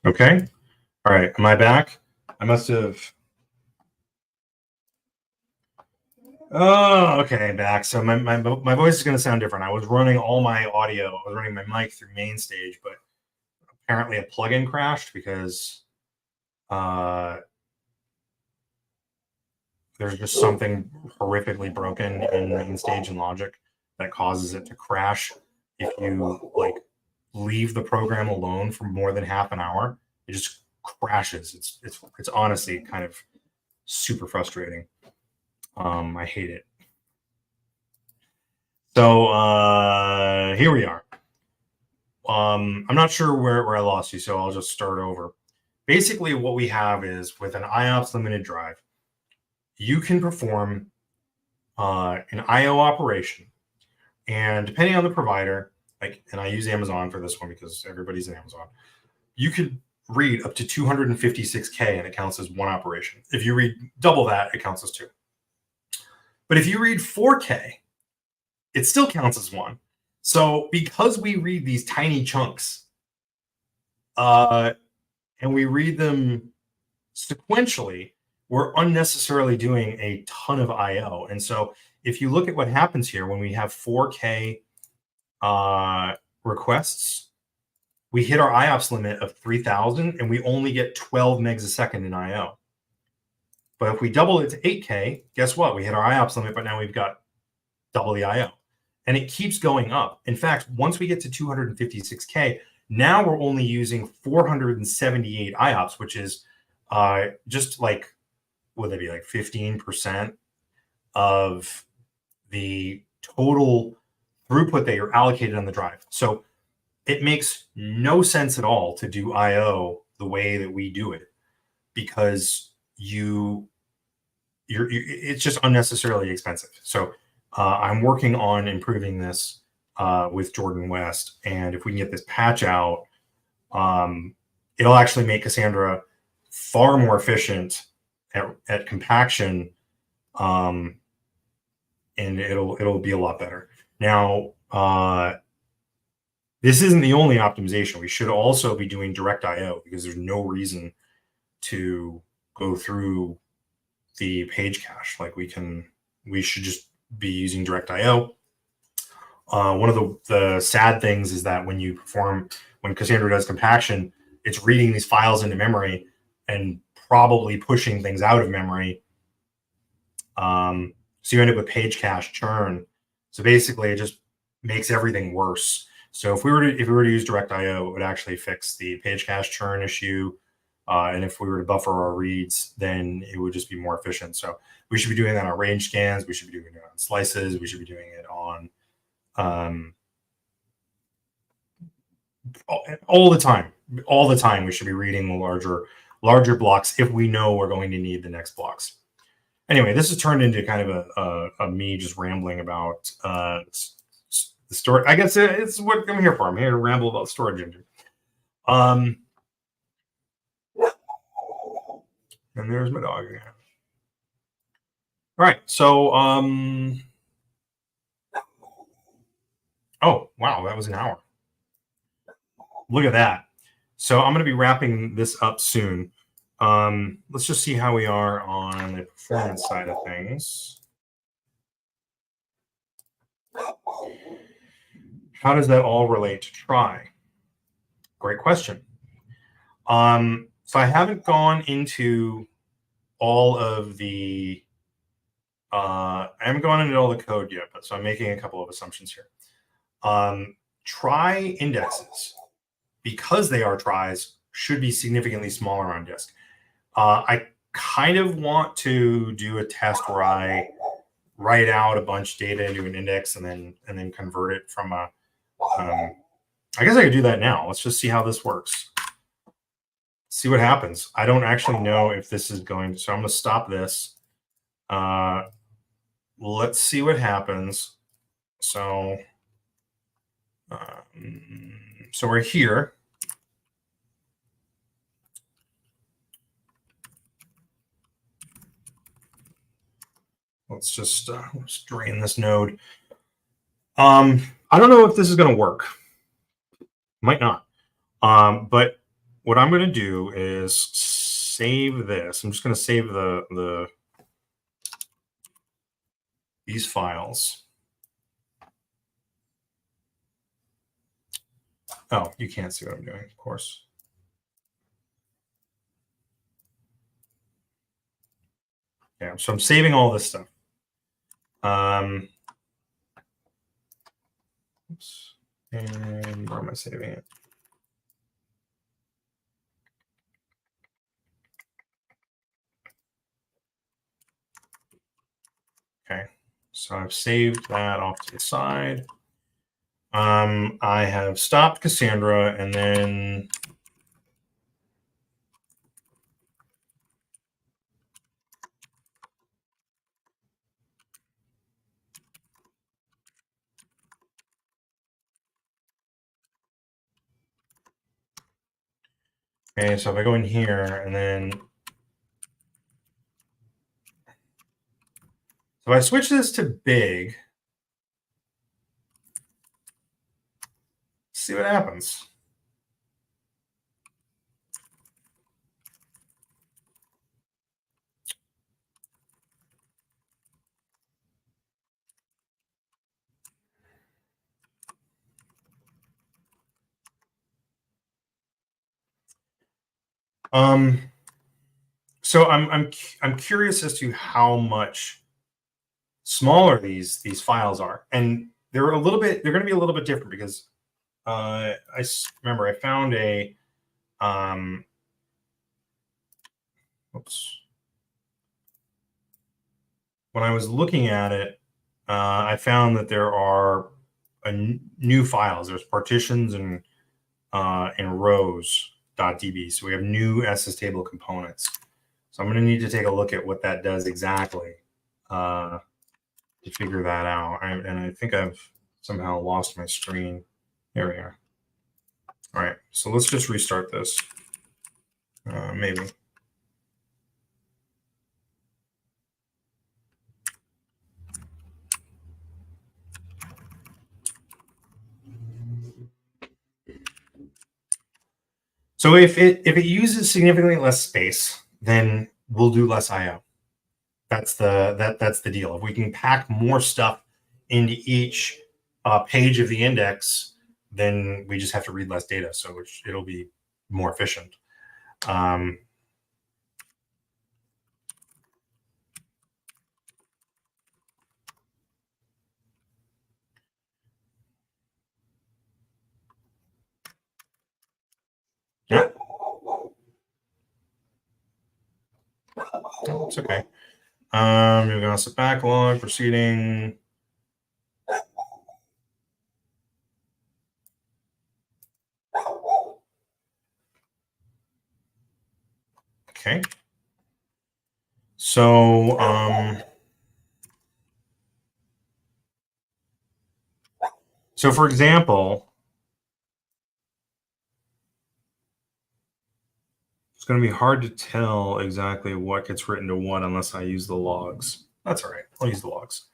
Okay. All right. Am I back? I must have. Oh, okay, back. So my voice is going to sound different. I was running all my audio. I was running my mic through main stage, but apparently a plugin crashed because there's just something horrifically broken in main stage and Logic that causes it to crash. If you like leave the program alone for more than half an hour, it just crashes. It's honestly kind of super frustrating. I hate it. So here we are. I'm not sure where I lost you, so I'll just start over. Basically, what we have is with an IOPS limited drive, you can perform an IO operation, and depending on the provider, like, and I use Amazon for this one because everybody's in Amazon, you could read up to 256K and it counts as one operation. If you read double that, it counts as two. But if you read 4K, it still counts as one. So because we read these tiny chunks, and we read them sequentially, we're unnecessarily doing a ton of IO. And so if you look at what happens here when we have 4K requests, we hit our IOPS limit of 3000 and we only get 12 megs a second in IO. But if we double it to 8K, guess what? We hit our IOPS limit, but now we've got double the IO. And it keeps going up. In fact, once we get to 256K, now we're only using 478 IOPS, which is just like, would it be like 15% of the total throughput that you're allocated on the drive. So it makes no sense at all to do IO the way that we do it because it's just unnecessarily expensive. So I'm working on improving this with Jordan West, and if we can get this patch out, it'll actually make Cassandra far more efficient at compaction, and it'll be a lot better. Now, this isn't the only optimization. We should also be doing direct IO because there's no reason to go through the page cache. Like we should just be using direct IO. One of the sad things is that when Cassandra does compaction, it's reading these files into memory and probably pushing things out of memory. So you end up with page cache churn. So basically, it just makes everything worse. So if we were to use direct IO, it would actually fix the page cache churn issue. And if we were to buffer our reads, then it would just be more efficient. So we should be doing that on range scans. We should be doing it on slices. We should be doing it on all the time. All the time, we should be reading the larger blocks if we know we're going to need the next blocks. Anyway, this has turned into kind of a me just rambling about the storage. I guess it's what I'm here for. I'm here to ramble about storage engine. And there's my dog again. All right, so oh wow, that was an hour. Look at that. So I'm going to be wrapping this up soon. Let's just see how we are on the performance side of things. How does that all relate to Trie? Great question. So I haven't gone into all of the I haven't gone into all the code yet, but so I'm making a couple of assumptions here. Trie indexes, because they are tries, should be significantly smaller on disk. I kind of want to do a test where I write out a bunch of data into an index and then convert it from a. I guess I could do that now. Let's just see how this works. See what happens. I don't actually know if this is going to, so I'm going to stop this. Let's see what happens. So, so we're here. Let's just let's drain this node. I don't know if this is going to work. Might not. But what I'm going to do is save this. I'm just going to save these files. Oh, you can't see what I'm doing, of course. Yeah, so I'm saving all this stuff. Oops. And where am I saving it? Okay, so I've saved that off to the side. I have stopped Cassandra, and then okay, so if I go in here and then so if I switch this to big, see what happens. So I'm curious as to how much smaller these files are, and they're going to be a little bit different because remember I found a oops. When I was looking at it, I found that there are new files. There's partitions and rows.db. So we have new SS table components. So I'm going to need to take a look at what that does exactly to figure that out. And I think I've somehow lost my screen. There we are. All right, so let's just restart this. Maybe. So if it uses significantly less space, then we'll do less I/O. That's the deal. If we can pack more stuff into each page of the index, then we just have to read less data, so it'll be more efficient. Yeah, it's okay. You're gonna set backlog proceeding. Okay. So so for example, it's going to be hard to tell exactly what gets written to what unless I use the logs. That's all right. I'll use the logs.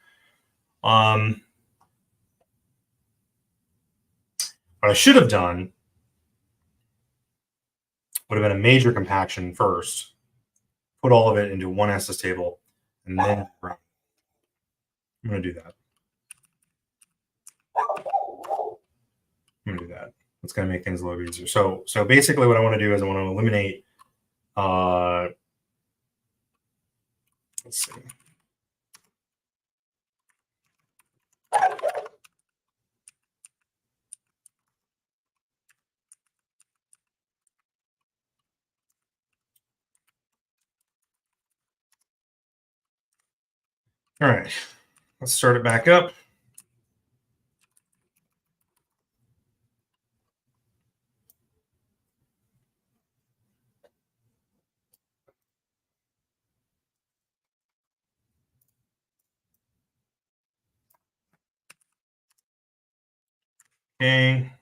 What I should have done would have been a major compaction first, put all of it into one SS table, and then run. I'm going to do that. I'm going to do that. It's going to make things a little easier. So basically what I want to do is I want to eliminate, let's see. All right, let's start it back up. Okay.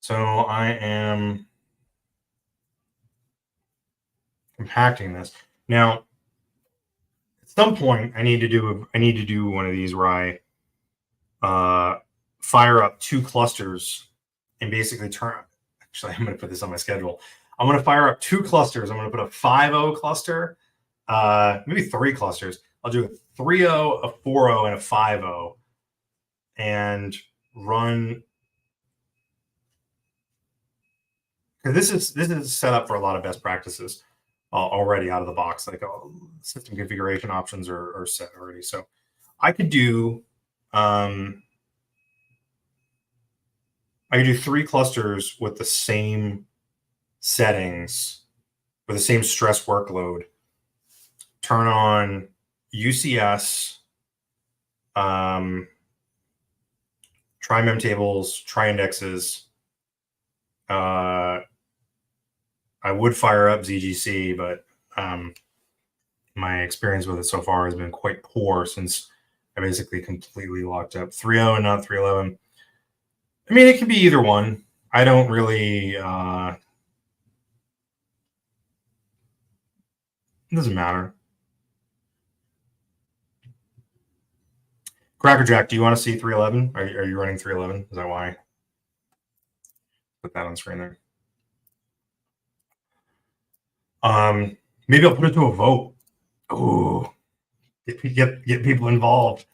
So I am compacting this. Now, at some point, I need to do one of these where I fire up 2 clusters and basically turn. Actually, I'm going to put this on my schedule. I'm going to fire up 2 clusters. I'm going to put a 5.0 cluster, maybe 3 clusters. I'll do a 3.0, a 4.0, and a 5.0, and run. Because this is set up for a lot of best practices already out of the box. Like system configuration options are set already. So I could do I could do 3 clusters with the same settings, with the same stress workload. Turn on UCS, try mem tables, try indexes. I would fire up ZGC, but my experience with it so far has been quite poor since I basically completely locked up 3.0 and not 3.11. I mean, it can be either one. I don't really. It doesn't matter. Crackerjack, do you want to see 3.11? Are you running 3.11? Is that why? Put that on screen there. Maybe I'll put it to a vote. Ooh, get people involved.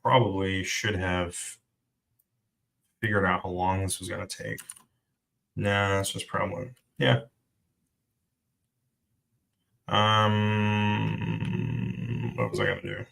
Probably should have figured out how long this was going to take. Nah, that's just problem. Yeah. What was I going to do?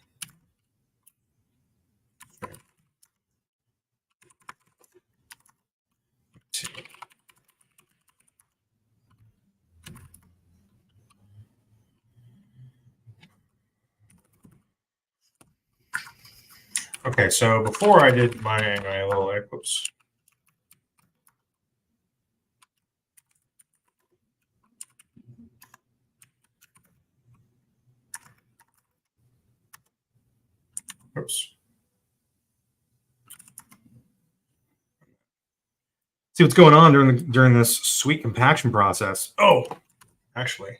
Okay, so before I did my little whoops. Oops. See what's going on during this sweet compaction process. Oh, actually.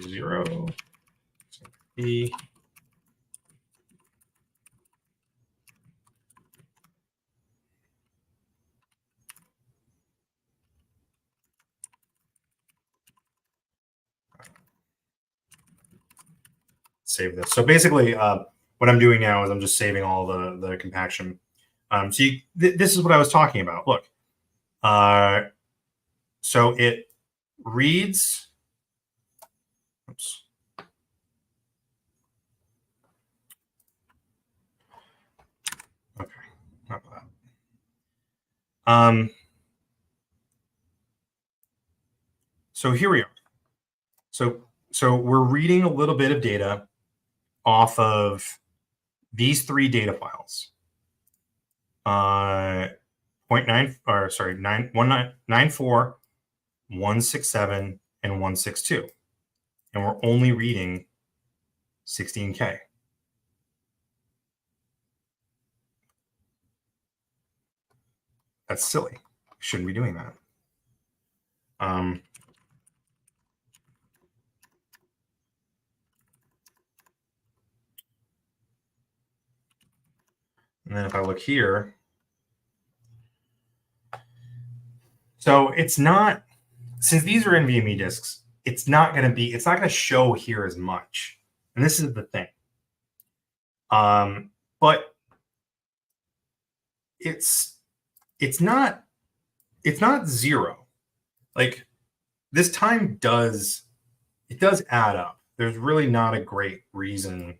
Zero. E. Save this. So basically, what I'm doing now is I'm just saving all the compaction. So this is what I was talking about. Look, so it reads. Oops. Okay, not that. So here we are. So we're reading a little bit of data off of these 3 data files. 0.9 or sorry 1994, 167, and 162, and we're only reading 16K. That's silly. Shouldn't be doing that. And then if I look here, so it's not, since these are NVMe disks, it's not going to show here as much. And this is the thing. But it's not zero. Like, this time does add up. There's really not a great reason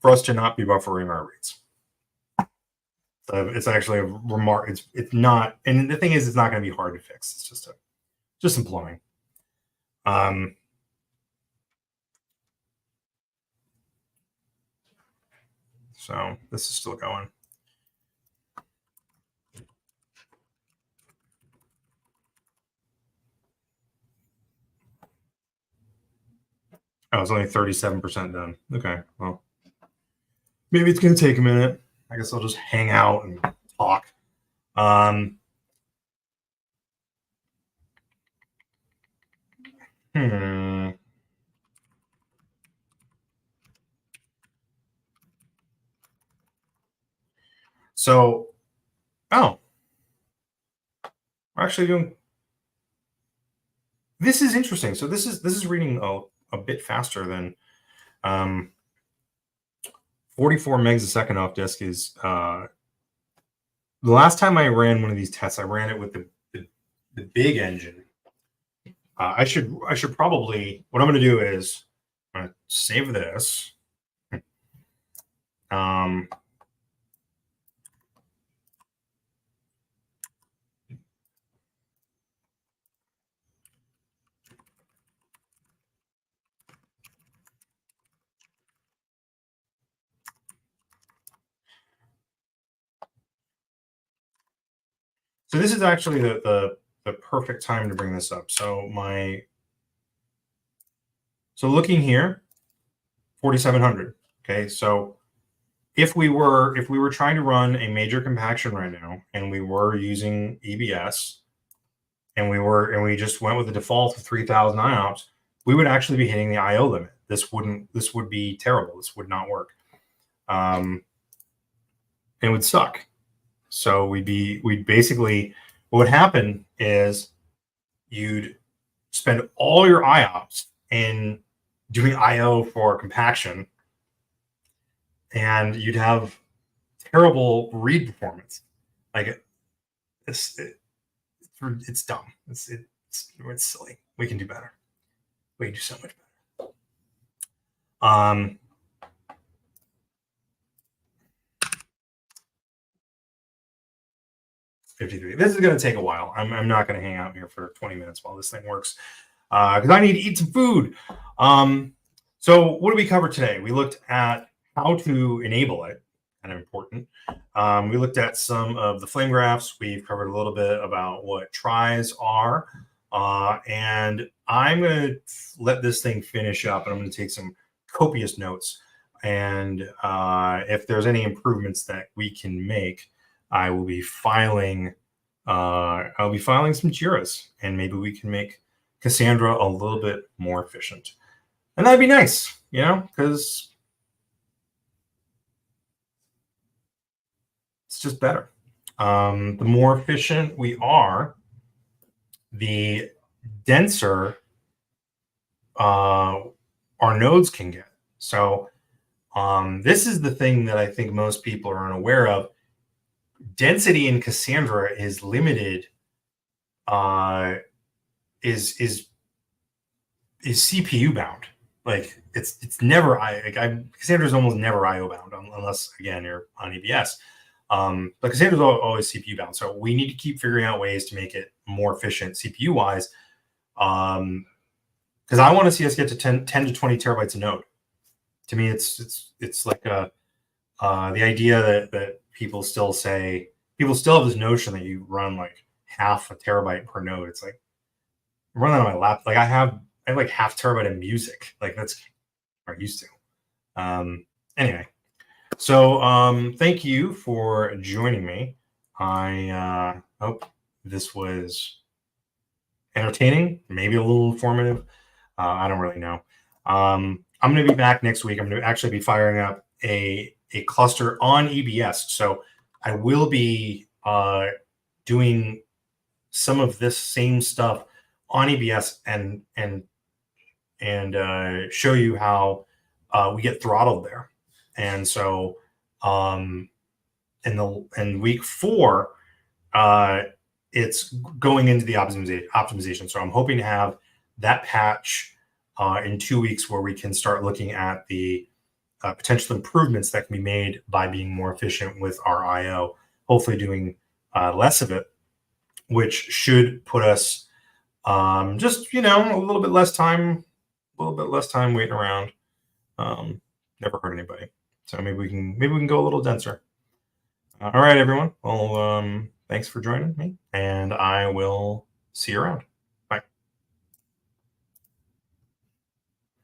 for us to not be buffering our reads. It's actually a remark. It's not, and the thing is, it's not going to be hard to fix. It's just some plumbing. So this is still going. Oh, it's only 37% done. Okay, well, maybe it's going to take a minute. I guess I'll just hang out and talk. Hmm. So, oh, we're actually doing. This is interesting. So this is reading a bit faster than 44 megs a second off disk is the last time I ran one of these tests, I ran it with the big engine. I should probably, what I'm going to do is I'm going to save this. Um, so this is actually the perfect time to bring this up. So looking here, 4,700. Okay, so if we were trying to run a major compaction right now, and we were using EBS, and we just went with the default of 3,000 IOPS, we would actually be hitting the IO limit. This would be terrible. This would not work. It would suck. So we'd basically, what would happen is you'd spend all your IOPS in doing IO for compaction, and you'd have terrible read performance. Like it's dumb. It's silly. We can do better. We can do so much better. 53. This is going to take a while. I'm not going to hang out here for 20 minutes while this thing works because I need to eat some food. So what did we cover today? We looked at how to enable it, kind of important. We looked at some of the flame graphs. We've covered a little bit about what tries are. And I'm going to let this thing finish up, and I'm going to take some copious notes. And if there's any improvements that we can make, I will be filing. I'll be filing some JIRAs, and maybe we can make Cassandra a little bit more efficient, and that'd be nice, because it's just better. The more efficient we are, the denser our nodes can get. So this is the thing that I think most people are unaware of. Density in Cassandra is limited. Is CPU bound. Like it's never Cassandra's almost never IO bound unless again you're on EBS. But Cassandra's always CPU bound. So we need to keep figuring out ways to make it more efficient CPU wise. Because I want to see us get to 10 to 20 terabytes a node. To me, it's like the idea that people still have this notion that you run like half a terabyte per node. It's like I'm running on my laptop. Like I have like half terabyte of music. Like that's what I'm used to. Anyway, so thank you for joining me. I hope this was entertaining, maybe a little informative. I don't really know. I'm going to be back next week. I'm going to actually be firing up a cluster on EBS. So I will be doing some of this same stuff on EBS and show you how we get throttled there. And so in week 4, it's going into the optimization. So I'm hoping to have that patch in 2 weeks where we can start looking at the potential improvements that can be made by being more efficient with our IO, hopefully doing less of it, which should put us just, a little bit less time waiting around. Never hurt anybody. So maybe we can go a little denser. All right, everyone. Well, thanks for joining me, and I will see you around.